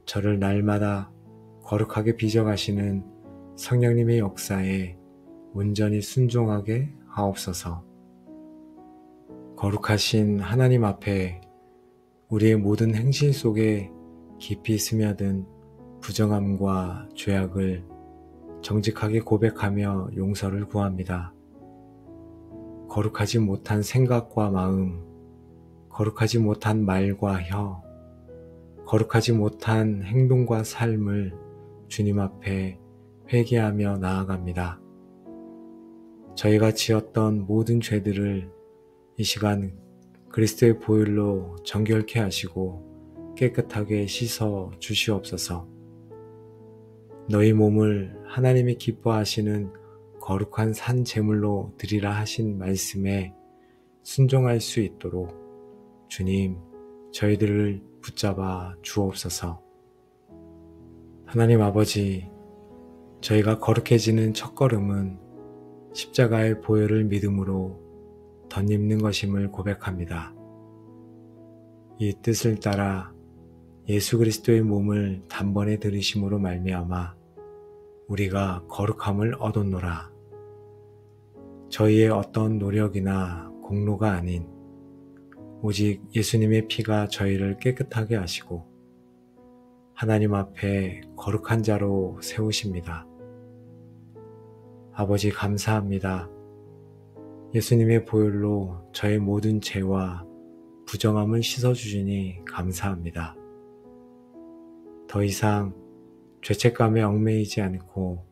저를 날마다 거룩하게 빚어가시는 성령님의 역사에 온전히 순종하게 하옵소서. 거룩하신 하나님 앞에 우리의 모든 행실 속에 깊이 스며든 부정함과 죄악을 정직하게 고백하며 용서를 구합니다. 거룩하지 못한 생각과 마음, 거룩하지 못한 말과 혀, 거룩하지 못한 행동과 삶을 주님 앞에 회개하며 나아갑니다. 저희가 지었던 모든 죄들을 이 시간 그리스도의 보혈로 정결케 하시고 깨끗하게 씻어 주시옵소서. 너희 몸을 하나님이 기뻐하시는 거룩한 산 제물로 드리라 하신 말씀에 순종할 수 있도록 주님, 저희들을 붙잡아 주옵소서. 하나님 아버지, 저희가 거룩해지는 첫걸음은 십자가의 보혈을 믿음으로 덧입는 것임을 고백합니다. 이 뜻을 따라 예수 그리스도의 몸을 단번에 들이심으로 말미암아 우리가 거룩함을 얻었노라. 저희의 어떤 노력이나 공로가 아닌 오직 예수님의 피가 저희를 깨끗하게 하시고 하나님 앞에 거룩한 자로 세우십니다. 아버지 감사합니다. 예수님의 보혈로 저의 모든 죄와 부정함을 씻어주시니 감사합니다. 더 이상 죄책감에 얽매이지 않고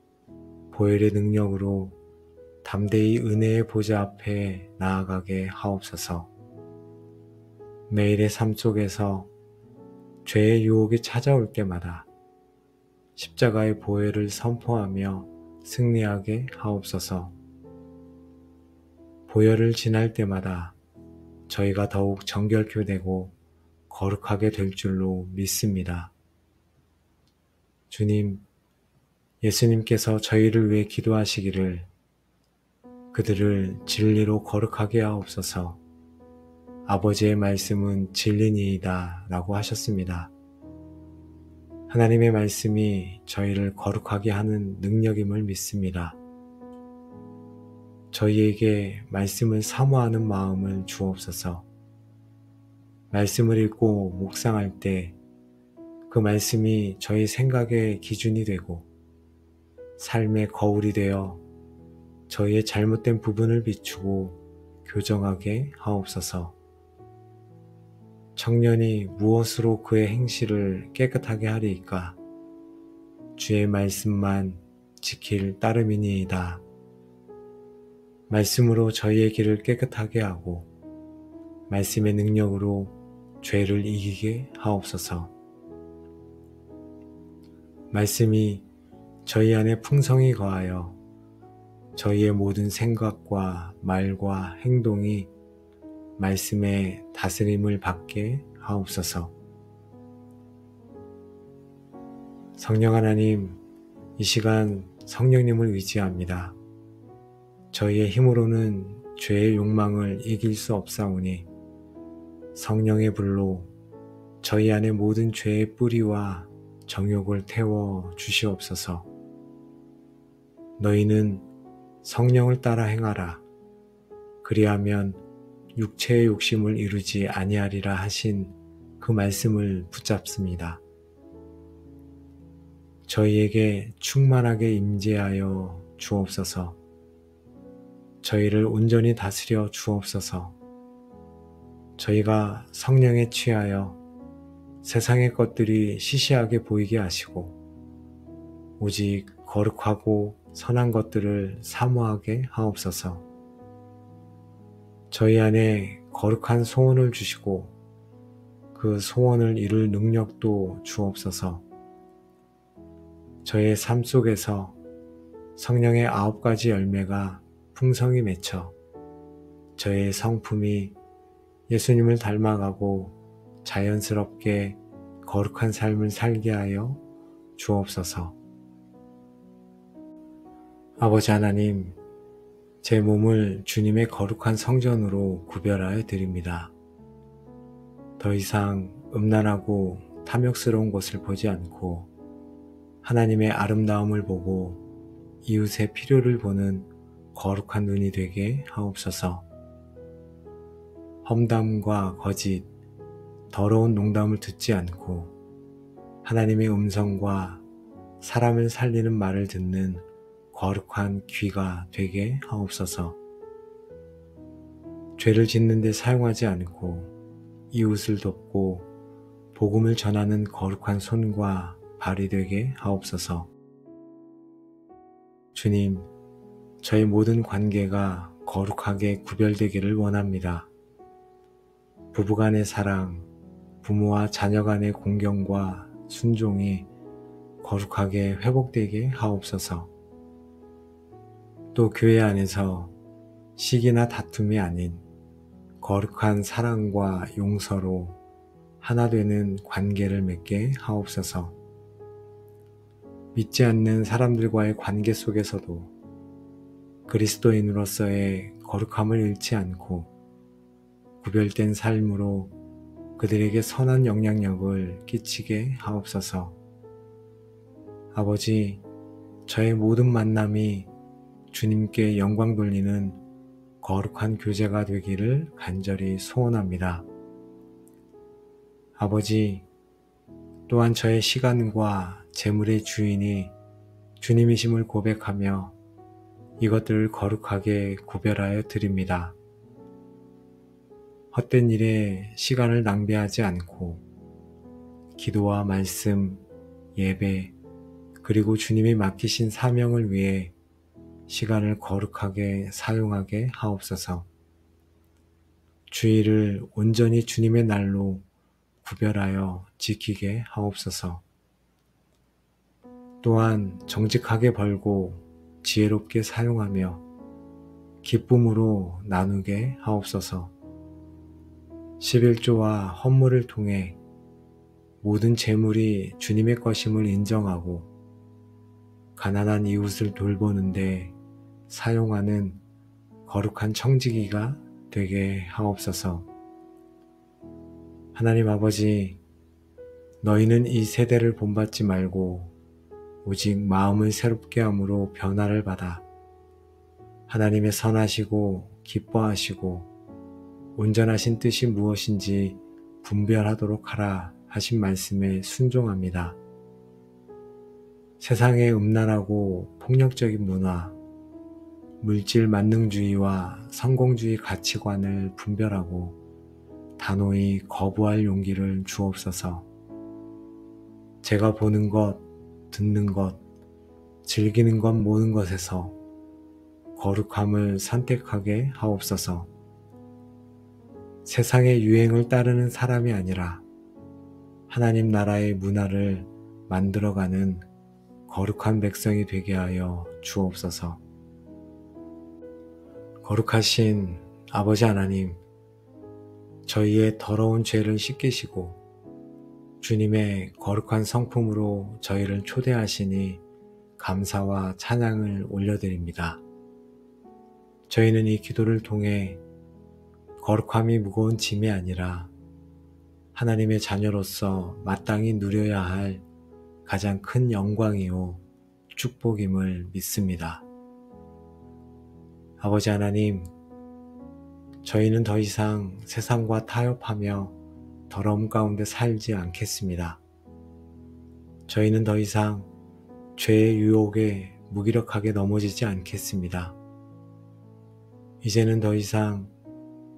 보혈의 능력으로 담대히 은혜의 보좌 앞에 나아가게 하옵소서. 매일의 삶 속에서 죄의 유혹이 찾아올 때마다 십자가의 보혈을 선포하며 승리하게 하옵소서. 보혈을 지날 때마다 저희가 더욱 정결케 되고 거룩하게 될 줄로 믿습니다. 주님, 예수님께서 저희를 위해 기도하시기를 그들을 진리로 거룩하게 하옵소서. 아버지의 말씀은 진리니이다 라고 하셨습니다. 하나님의 말씀이 저희를 거룩하게 하는 능력임을 믿습니다. 저희에게 말씀을 사모하는 마음을 주옵소서. 말씀을 읽고 묵상할 때 그 말씀이 저희 생각의 기준이 되고 삶의 거울이 되어 저희의 잘못된 부분을 비추고 교정하게 하옵소서. 청년이 무엇으로 그의 행실을 깨끗하게 하리이까? 주의 말씀만 지킬 따름이니이다. 말씀으로 저희의 길을 깨끗하게 하고 말씀의 능력으로 죄를 이기게 하옵소서. 말씀이 저희 안에 풍성히 거하여 저희의 모든 생각과 말과 행동이 말씀의 다스림을 받게 하옵소서. 성령 하나님, 이 시간 성령님을 의지합니다. 저희의 힘으로는 죄의 욕망을 이길 수 없사오니 성령의 불로 저희 안의 모든 죄의 뿌리와 정욕을 태워 주시옵소서. 너희는 성령을 따라 행하라. 그리하면 육체의 욕심을 이루지 아니하리라 하신 그 말씀을 붙잡습니다. 저희에게 충만하게 임재하여 주옵소서. 저희를 온전히 다스려 주옵소서. 저희가 성령에 취하여 세상의 것들이 시시하게 보이게 하시고 오직 거룩하고 선한 것들을 사모하게 하옵소서. 저희 안에 거룩한 소원을 주시고 그 소원을 이룰 능력도 주옵소서. 저의 삶 속에서 성령의 9가지 열매가 풍성히 맺혀 저의 성품이 예수님을 닮아가고 자연스럽게 거룩한 삶을 살게 하여 주옵소서. 아버지 하나님, 제 몸을 주님의 거룩한 성전으로 구별하여 드립니다. 더 이상 음란하고 탐욕스러운 것을 보지 않고 하나님의 아름다움을 보고 이웃의 필요를 보는 거룩한 눈이 되게 하옵소서. 험담과 거짓, 더러운 농담을 듣지 않고 하나님의 음성과 사람을 살리는 말을 듣는 거룩한 귀가 되게 하옵소서. 죄를 짓는 데 사용하지 않고 이웃을 돕고 복음을 전하는 거룩한 손과 발이 되게 하옵소서. 주님, 저의 모든 관계가 거룩하게 구별되기를 원합니다. 부부간의 사랑, 부모와 자녀 간의 공경과 순종이 거룩하게 회복되게 하옵소서. 또 교회 안에서 시기나 다툼이 아닌 거룩한 사랑과 용서로 하나 되는 관계를 맺게 하옵소서. 믿지 않는 사람들과의 관계 속에서도 그리스도인으로서의 거룩함을 잃지 않고 구별된 삶으로 그들에게 선한 영향력을 끼치게 하옵소서. 아버지, 저의 모든 만남이 주님께 영광 돌리는 거룩한 교제가 되기를 간절히 소원합니다. 아버지, 또한 저의 시간과 재물의 주인이 주님이심을 고백하며 이것들을 거룩하게 구별하여 드립니다. 헛된 일에 시간을 낭비하지 않고 기도와 말씀, 예배, 그리고 주님이 맡기신 사명을 위해 시간을 거룩하게 사용하게 하옵소서. 주일을 온전히 주님의 날로 구별하여 지키게 하옵소서. 또한 정직하게 벌고 지혜롭게 사용하며 기쁨으로 나누게 하옵소서. 11조와 헌물을 통해 모든 재물이 주님의 것임을 인정하고 가난한 이웃을 돌보는데 사용하는 거룩한 청지기가 되게 하옵소서. 하나님 아버지, 너희는 이 세대를 본받지 말고 오직 마음을 새롭게 함으로 변화를 받아 하나님의 선하시고 기뻐하시고 온전하신 뜻이 무엇인지 분별하도록 하라 하신 말씀에 순종합니다. 세상의 음란하고 폭력적인 문화, 물질 만능주의와 성공주의 가치관을 분별하고 단호히 거부할 용기를 주옵소서. 제가 보는 것, 듣는 것, 즐기는 것 모든 것에서 거룩함을 선택하게 하옵소서. 세상의 유행을 따르는 사람이 아니라 하나님 나라의 문화를 만들어가는 거룩한 백성이 되게 하여 주옵소서. 거룩하신 아버지 하나님, 저희의 더러운 죄를 씻기시고 주님의 거룩한 성품으로 저희를 초대하시니 감사와 찬양을 올려드립니다. 저희는 이 기도를 통해 거룩함이 무거운 짐이 아니라 하나님의 자녀로서 마땅히 누려야 할 가장 큰 영광이요 축복임을 믿습니다. 아버지 하나님, 저희는 더 이상 세상과 타협하며 더러움 가운데 살지 않겠습니다. 저희는 더 이상 죄의 유혹에 무기력하게 넘어지지 않겠습니다. 이제는 더 이상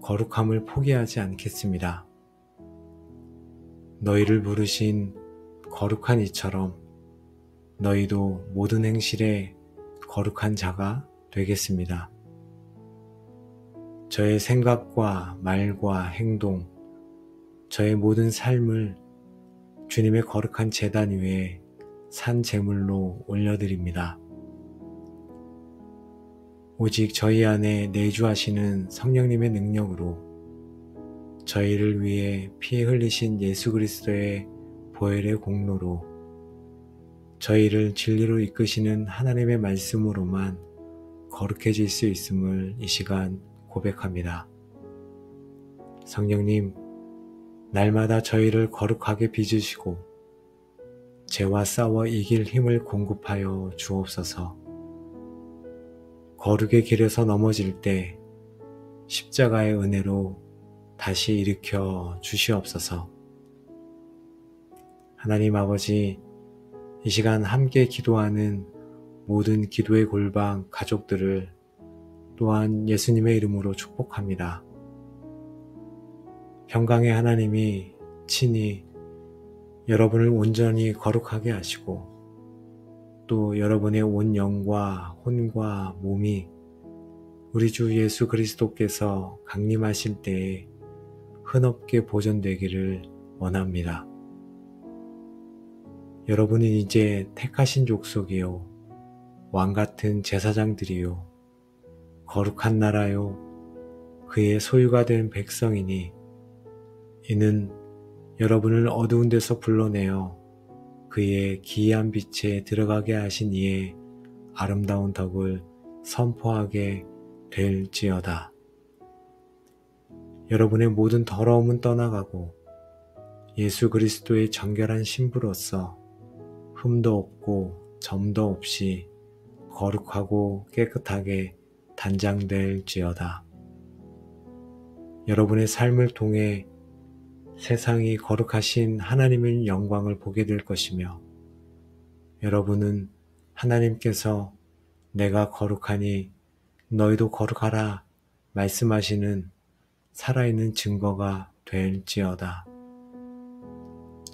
거룩함을 포기하지 않겠습니다. 너희를 부르신 거룩한 이처럼 너희도 모든 행실에 거룩한 자가 되겠습니다. 저의 생각과 말과 행동, 저의 모든 삶을 주님의 거룩한 제단 위에 산 제물로 올려드립니다. 오직 저희 안에 내주하시는 성령님의 능력으로 저희를 위해 피 흘리신 예수 그리스도의 보혈의 공로로 저희를 진리로 이끄시는 하나님의 말씀으로만 거룩해질 수 있음을 이 시간 고백합니다. 성령님, 날마다 저희를 거룩하게 빚으시고 죄와 싸워 이길 힘을 공급하여 주옵소서. 거룩의 길에서 넘어질 때 십자가의 은혜로 다시 일으켜 주시옵소서. 하나님 아버지, 이 시간 함께 기도하는 모든 기도의 골방 가족들을 또한 예수님의 이름으로 축복합니다. 평강의 하나님이 친히 여러분을 온전히 거룩하게 하시고 또 여러분의 온 영과 혼과 몸이 우리 주 예수 그리스도께서 강림하실 때에 흔없게 보존되기를 원합니다. 여러분은 이제 택하신 족속이요 왕같은 제사장들이요 거룩한 나라요 그의 소유가 된 백성이니 이는 여러분을 어두운 데서 불러내어 그의 기이한 빛에 들어가게 하신 이의 아름다운 덕을 선포하게 될지어다. 여러분의 모든 더러움은 떠나가고 예수 그리스도의 정결한 신부로서 흠도 없고 점도 없이 거룩하고 깨끗하게 단장될지어다. 여러분의 삶을 통해 세상이 거룩하신 하나님의 영광을 보게 될 것이며 여러분은 하나님께서 내가 거룩하니 너희도 거룩하라 말씀하시는 살아있는 증거가 될지어다.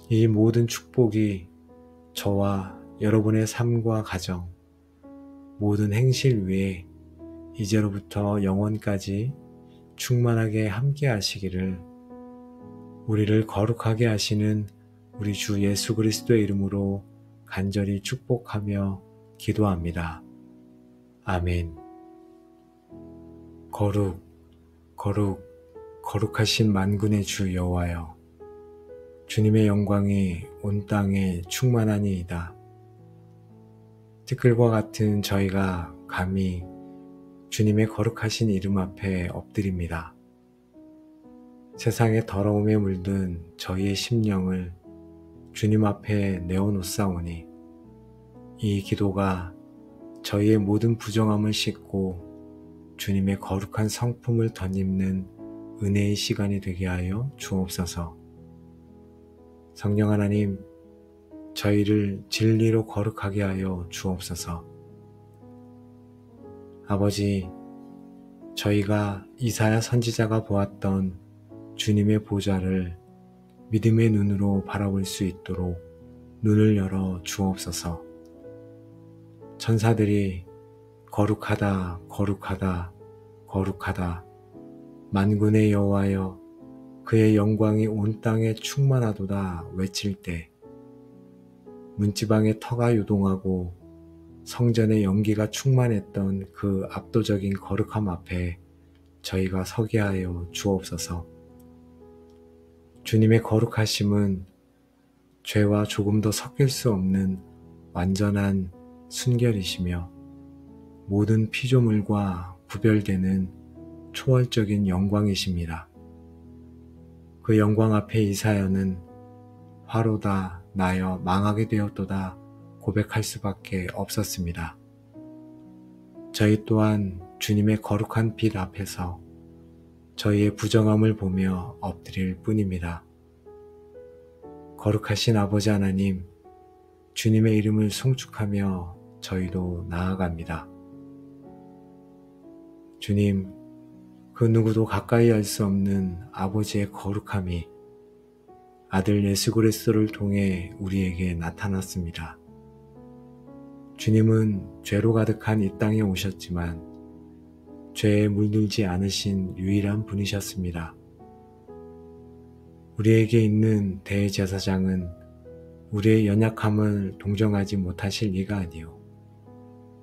이 모든 축복이 저와 여러분의 삶과 가정, 모든 행실 위에 이제로부터 영원까지 충만하게 함께 하시기를 우리를 거룩하게 하시는 우리 주 예수 그리스도의 이름으로 간절히 축복하며 기도합니다. 아멘. 거룩, 거룩, 거룩하신 만군의 주 여호와여, 주님의 영광이 온 땅에 충만하니이다. 티끌과 같은 저희가 감히 주님의 거룩하신 이름 앞에 엎드립니다. 세상의 더러움에 물든 저희의 심령을 주님 앞에 내어놓사오니 이 기도가 저희의 모든 부정함을 씻고 주님의 거룩한 성품을 덧입는 은혜의 시간이 되게 하여 주옵소서. 성령 하나님, 저희를 진리로 거룩하게 하여 주옵소서. 아버지, 저희가 이사야 선지자가 보았던 주님의 보좌를 믿음의 눈으로 바라볼 수 있도록 눈을 열어 주옵소서. 천사들이 거룩하다, 거룩하다, 거룩하다, 만군의 여호와여, 그의 영광이 온 땅에 충만하도다 외칠 때 문지방의 터가 요동하고 성전의 연기가 충만했던 그 압도적인 거룩함 앞에 저희가 서게 하여 주옵소서. 주님의 거룩하심은 죄와 조금도 섞일 수 없는 완전한 순결이시며 모든 피조물과 구별되는 초월적인 영광이십니다. 그 영광 앞에 이사야는 화로다 나여 망하게 되었도다 고백할 수밖에 없었습니다. 저희 또한 주님의 거룩한 빛 앞에서 저희의 부정함을 보며 엎드릴 뿐입니다. 거룩하신 아버지 하나님, 주님의 이름을 송축하며 저희도 나아갑니다. 주님, 그 누구도 가까이 할 수 없는 아버지의 거룩함이 아들 예수 그리스도를 통해 우리에게 나타났습니다. 주님은 죄로 가득한 이 땅에 오셨지만 죄에 물들지 않으신 유일한 분이셨습니다. 우리에게 있는 대제사장은 우리의 연약함을 동정하지 못하실 리가 아니요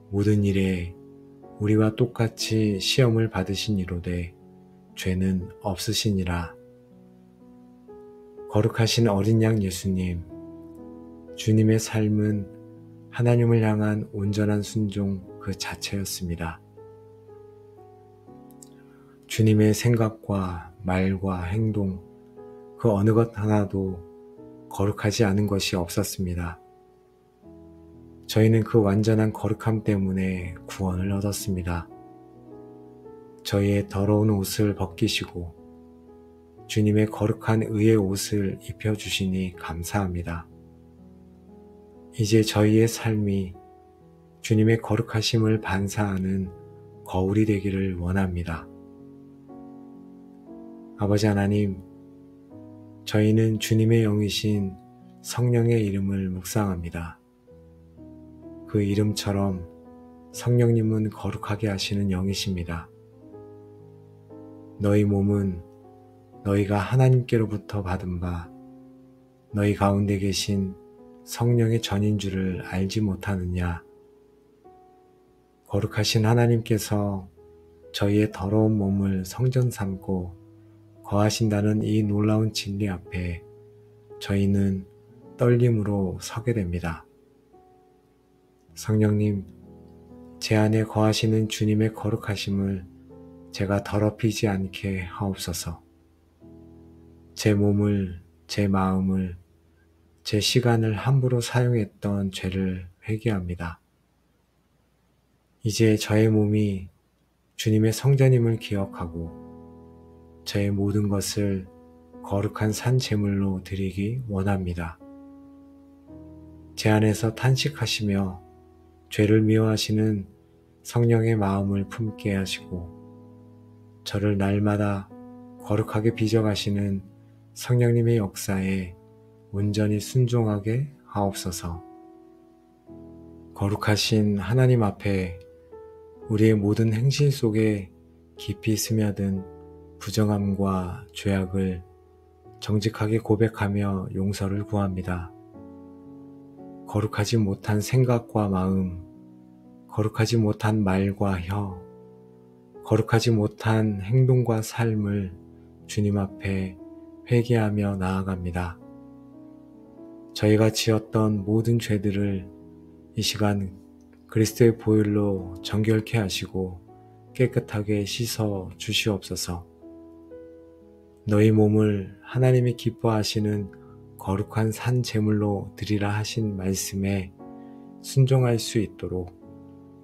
모든 일에 우리와 똑같이 시험을 받으신 이로되 죄는 없으시니라. 거룩하신 어린 양 예수님, 주님의 삶은 하나님을 향한 온전한 순종 그 자체였습니다. 주님의 생각과 말과 행동, 그 어느 것 하나도 거룩하지 않은 것이 없었습니다. 저희는 그 완전한 거룩함 때문에 구원을 얻었습니다. 저희의 더러운 옷을 벗기시고 주님의 거룩한 의의 옷을 입혀주시니 감사합니다. 이제 저희의 삶이 주님의 거룩하심을 반사하는 거울이 되기를 원합니다. 아버지 하나님, 저희는 주님의 영이신 성령의 이름을 묵상합니다. 그 이름처럼 성령님은 거룩하게 하시는 영이십니다. 너희 몸은 너희가 하나님께로부터 받은 바 너희 가운데 계신 성령의 전인 줄을 알지 못하느냐? 거룩하신 하나님께서 저희의 더러운 몸을 성전 삼고 거하신다는 이 놀라운 진리 앞에 저희는 떨림으로 서게 됩니다. 성령님, 제 안에 거하시는 주님의 거룩하심을 제가 더럽히지 않게 하옵소서. 제 몸을, 제 마음을, 제 시간을 함부로 사용했던 죄를 회개합니다. 이제 저의 몸이 주님의 성전임을 기억하고 저의 모든 것을 거룩한 산 제물로 드리기 원합니다. 제 안에서 탄식하시며 죄를 미워하시는 성령의 마음을 품게 하시고 저를 날마다 거룩하게 빚어가시는 성령님의 역사에 온전히 순종하게 하옵소서. 거룩하신 하나님 앞에 우리의 모든 행실 속에 깊이 스며든 부정함과 죄악을 정직하게 고백하며 용서를 구합니다. 거룩하지 못한 생각과 마음, 거룩하지 못한 말과 혀, 거룩하지 못한 행동과 삶을 주님 앞에 회개하며 나아갑니다. 저희가 지었던 모든 죄들을 이 시간 그리스도의 보혈로 정결케 하시고 깨끗하게 씻어 주시옵소서. 너희 몸을 하나님이 기뻐하시는 거룩한 산 제물로 드리라 하신 말씀에 순종할 수 있도록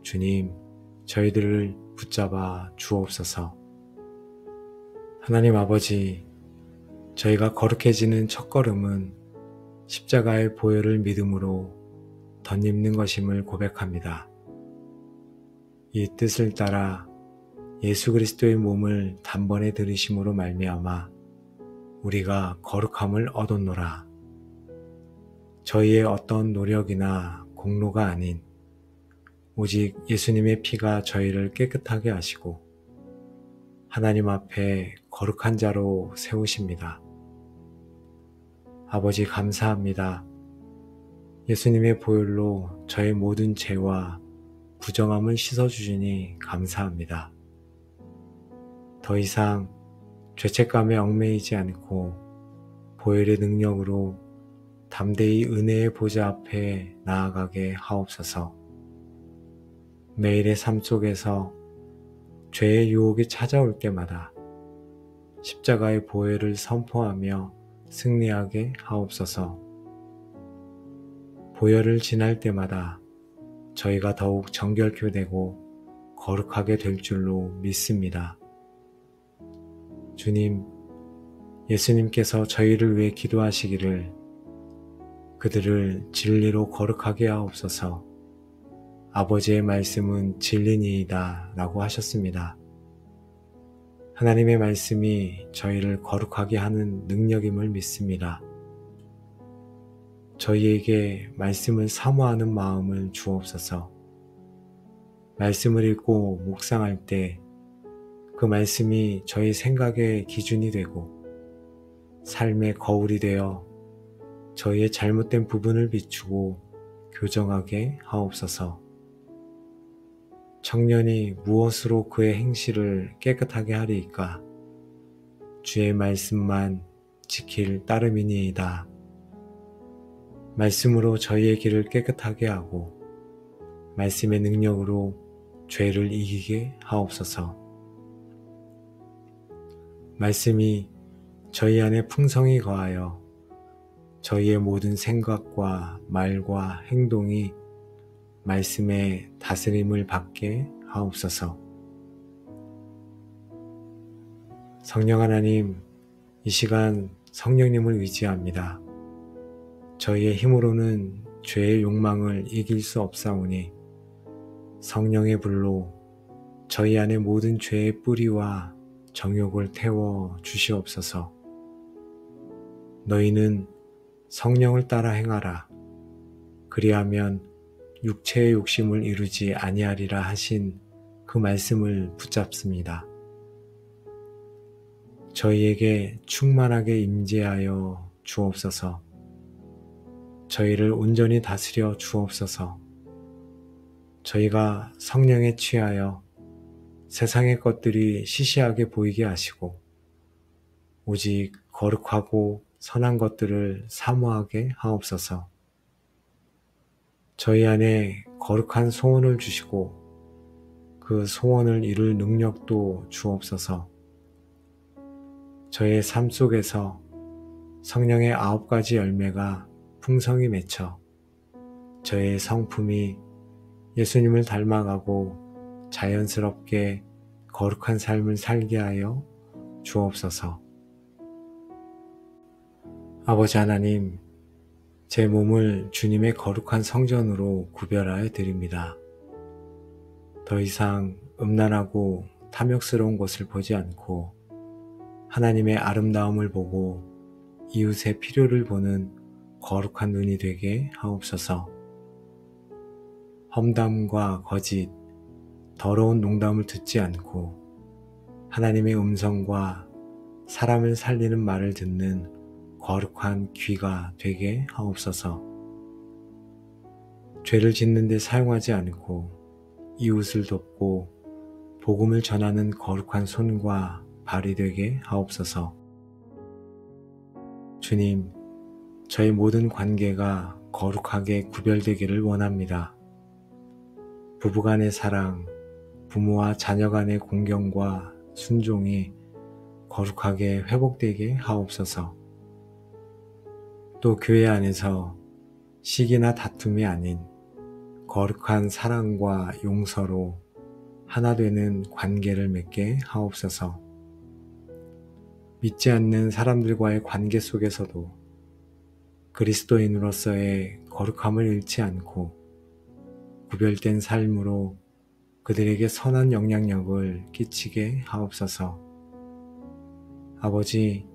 주님, 저희들을 붙잡아 주옵소서. 하나님 아버지, 저희가 거룩해지는 첫걸음은 십자가의 보혈을 믿음으로 덧입는 것임을 고백합니다. 이 뜻을 따라 예수 그리스도의 몸을 단번에 들이심으로 말미암아 우리가 거룩함을 얻었노라. 저희의 어떤 노력이나 공로가 아닌 오직 예수님의 피가 저희를 깨끗하게 하시고 하나님 앞에 거룩한 자로 세우십니다. 아버지 감사합니다. 예수님의 보혈로 저의 모든 죄와 부정함을 씻어주시니 감사합니다. 더 이상 죄책감에 얽매이지 않고 보혈의 능력으로 담대히 은혜의 보좌 앞에 나아가게 하옵소서. 매일의 삶 속에서 죄의 유혹이 찾아올 때마다 십자가의 보혈을 선포하며 승리하게 하옵소서. 보혈을 지날 때마다 저희가 더욱 정결케 되고 거룩하게 될 줄로 믿습니다. 주님, 예수님께서 저희를 위해 기도하시기를 그들을 진리로 거룩하게 하옵소서. 아버지의 말씀은 진리니이다 라고 하셨습니다. 하나님의 말씀이 저희를 거룩하게 하는 능력임을 믿습니다. 저희에게 말씀을 사모하는 마음을 주옵소서. 말씀을 읽고 묵상할 때 그 말씀이 저희 생각의 기준이 되고 삶의 거울이 되어 저희의 잘못된 부분을 비추고 교정하게 하옵소서. 청년이 무엇으로 그의 행실을 깨끗하게 하리이까? 주의 말씀만 지킬 따름이니이다. 말씀으로 저희의 길을 깨끗하게 하고 말씀의 능력으로 죄를 이기게 하옵소서. 말씀이 저희 안에 풍성히 거하여 저희의 모든 생각과 말과 행동이 말씀의 다스림을 받게 하옵소서. 성령 하나님, 이 시간 성령님을 의지합니다. 저희의 힘으로는 죄의 욕망을 이길 수 없사오니 성령의 불로 저희 안에 모든 죄의 뿌리와 정욕을 태워 주시옵소서. 너희는 성령을 따라 행하라. 그리하면 육체의 욕심을 이루지 아니하리라 하신 그 말씀을 붙잡습니다. 저희에게 충만하게 임재하여 주옵소서. 저희를 온전히 다스려 주옵소서. 저희가 성령에 취하여 세상의 것들이 시시하게 보이게 하시고 오직 거룩하고 선한 것들을 사모하게 하옵소서. 저희 안에 거룩한 소원을 주시고 그 소원을 이룰 능력도 주옵소서. 저의 삶 속에서 성령의 9가지 열매가 풍성히 맺혀 저의 성품이 예수님을 닮아가고 자연스럽게 거룩한 삶을 살게 하여 주옵소서. 아버지 하나님, 제 몸을 주님의 거룩한 성전으로 구별하여 드립니다. 더 이상 음란하고 탐욕스러운 것을 보지 않고 하나님의 아름다움을 보고 이웃의 필요를 보는 거룩한 눈이 되게 하옵소서. 험담과 거짓, 더러운 농담을 듣지 않고 하나님의 음성과 사람을 살리는 말을 듣는 거룩한 귀가 되게 하옵소서. 죄를 짓는 데 사용하지 않고 이웃을 돕고 복음을 전하는 거룩한 손과 발이 되게 하옵소서. 주님, 저의 모든 관계가 거룩하게 구별되기를 원합니다. 부부간의 사랑, 부모와 자녀 간의 공경과 순종이 거룩하게 회복되게 하옵소서. 또 교회 안에서 시기나 다툼이 아닌 거룩한 사랑과 용서로 하나 되는 관계를 맺게 하옵소서. 믿지 않는 사람들과의 관계 속에서도 그리스도인으로서의 거룩함을 잃지 않고 구별된 삶으로 그들에게 선한 영향력을 끼치게 하옵소서. 아버지,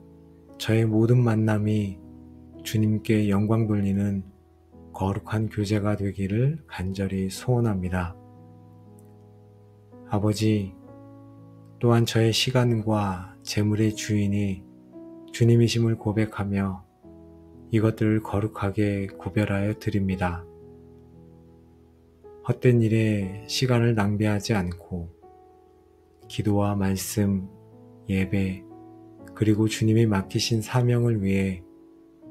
저의 모든 만남이 주님께 영광 돌리는 거룩한 교제가 되기를 간절히 소원합니다. 아버지, 또한 저의 시간과 재물의 주인이 주님이심을 고백하며 이것들을 거룩하게 구별하여 드립니다. 헛된 일에 시간을 낭비하지 않고 기도와 말씀, 예배, 그리고 주님이 맡기신 사명을 위해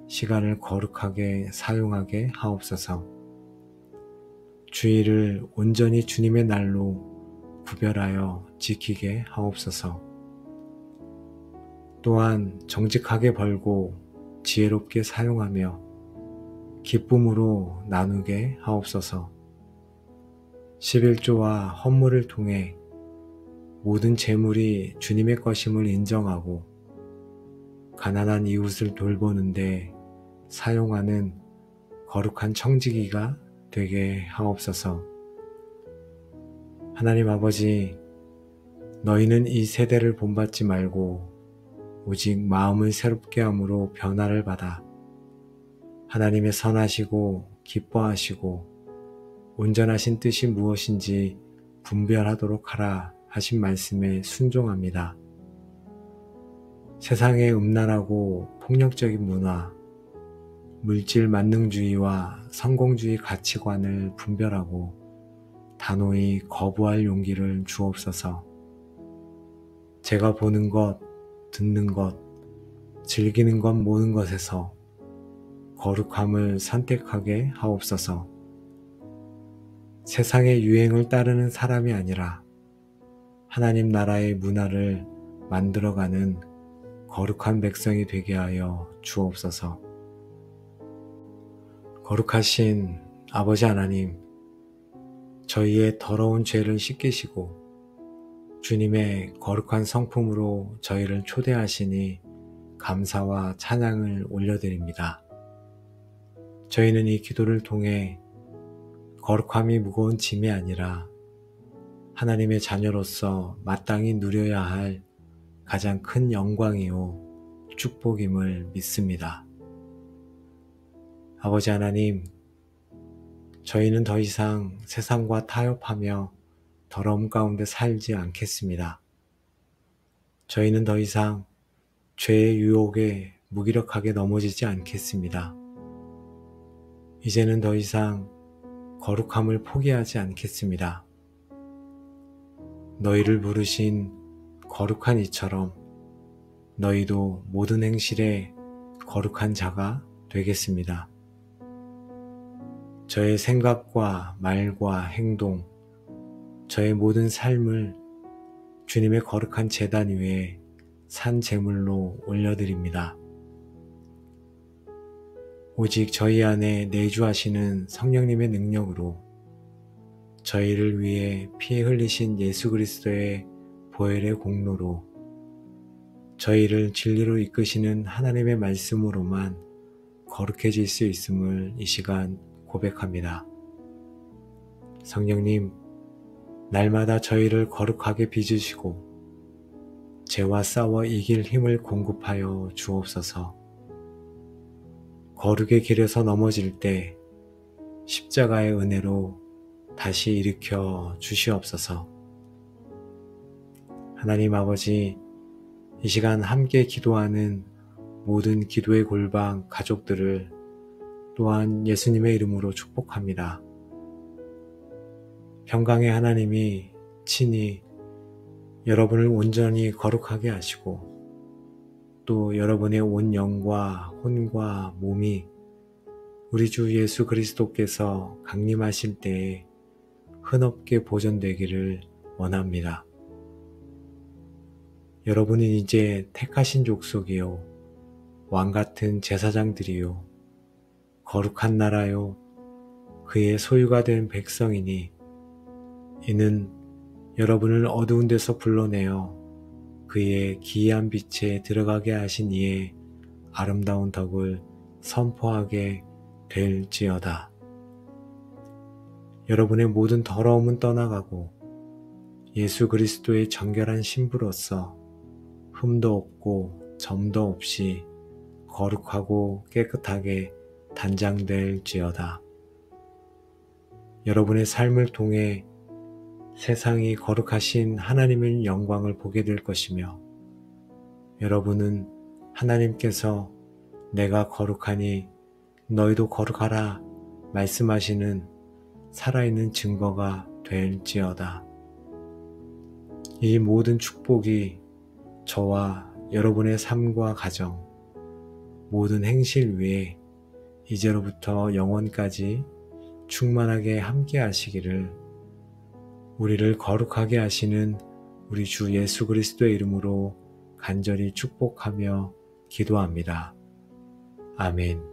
시간을 거룩하게 사용하게 하옵소서. 주일을 온전히 주님의 날로 구별하여 지키게 하옵소서. 또한 정직하게 벌고 지혜롭게 사용하며 기쁨으로 나누게 하옵소서. 11조와 헌물을 통해 모든 재물이 주님의 것임을 인정하고 가난한 이웃을 돌보는데 사용하는 거룩한 청지기가 되게 하옵소서. 하나님 아버지, 너희는 이 세대를 본받지 말고 오직 마음을 새롭게 함으로 변화를 받아 하나님의 선하시고 기뻐하시고 온전하신 뜻이 무엇인지 분별하도록 하라 하신 말씀에 순종합니다. 세상의 음란하고 폭력적인 문화, 물질 만능주의와 성공주의 가치관을 분별하고 단호히 거부할 용기를 주옵소서. 제가 보는 것, 듣는 것, 즐기는 것 모든 것에서 거룩함을 선택하게 하옵소서. 세상의 유행을 따르는 사람이 아니라 하나님 나라의 문화를 만들어가는 거룩한 백성이 되게 하여 주옵소서. 거룩하신 아버지 하나님, 저희의 더러운 죄를 씻기시고 주님의 거룩한 성품으로 저희를 초대하시니 감사와 찬양을 올려드립니다. 저희는 이 기도를 통해 거룩함이 무거운 짐이 아니라 하나님의 자녀로서 마땅히 누려야 할 가장 큰 영광이요 축복임을 믿습니다. 아버지 하나님, 저희는 더 이상 세상과 타협하며 더러움 가운데 살지 않겠습니다. 저희는 더 이상 죄의 유혹에 무기력하게 넘어지지 않겠습니다. 이제는 더 이상 거룩함을 포기하지 않겠습니다. 너희를 부르신 거룩한 이처럼 너희도 모든 행실에 거룩한 자가 되겠습니다. 저의 생각과 말과 행동, 저의 모든 삶을 주님의 거룩한 제단 위에 산 제물로 올려드립니다. 오직 저희 안에 내주하시는 성령님의 능력으로 저희를 위해 피 흘리신 예수 그리스도의 보혈의 공로로 저희를 진리로 이끄시는 하나님의 말씀으로만 거룩해질 수 있음을 이 시간 고백합니다. 성령님, 날마다 저희를 거룩하게 빚으시고 죄와 싸워 이길 힘을 공급하여 주옵소서. 거룩의 길에서 넘어질 때 십자가의 은혜로 다시 일으켜 주시옵소서. 하나님 아버지, 이 시간 함께 기도하는 모든 기도의 골방 가족들을 또한 예수님의 이름으로 축복합니다. 평강의 하나님이 친히 여러분을 온전히 거룩하게 하시고 또 여러분의 온 영과 혼과 몸이 우리 주 예수 그리스도께서 강림하실 때에 흔없게 보존되기를 원합니다. 여러분은 이제 택하신 족속이요 왕같은 제사장들이요 거룩한 나라요 그의 소유가 된 백성이니 이는 여러분을 어두운 데서 불러내어 그의 기이한 빛에 들어가게 하신 이의 아름다운 덕을 선포하게 될지어다. 여러분의 모든 더러움은 떠나가고 예수 그리스도의 정결한 신부로서 흠도 없고 점도 없이 거룩하고 깨끗하게 단장될지어다. 여러분의 삶을 통해 세상이 거룩하신 하나님의 영광을 보게 될 것이며 여러분은 하나님께서 내가 거룩하니 너희도 거룩하라 말씀하시는 살아있는 증거가 될지어다. 이 모든 축복이 저와 여러분의 삶과 가정, 모든 행실 위에 이제로부터 영원까지 충만하게 함께 하시기를 우리를 거룩하게 하시는 우리 주 예수 그리스도의 이름으로 간절히 축복하며 기도합니다. 아멘.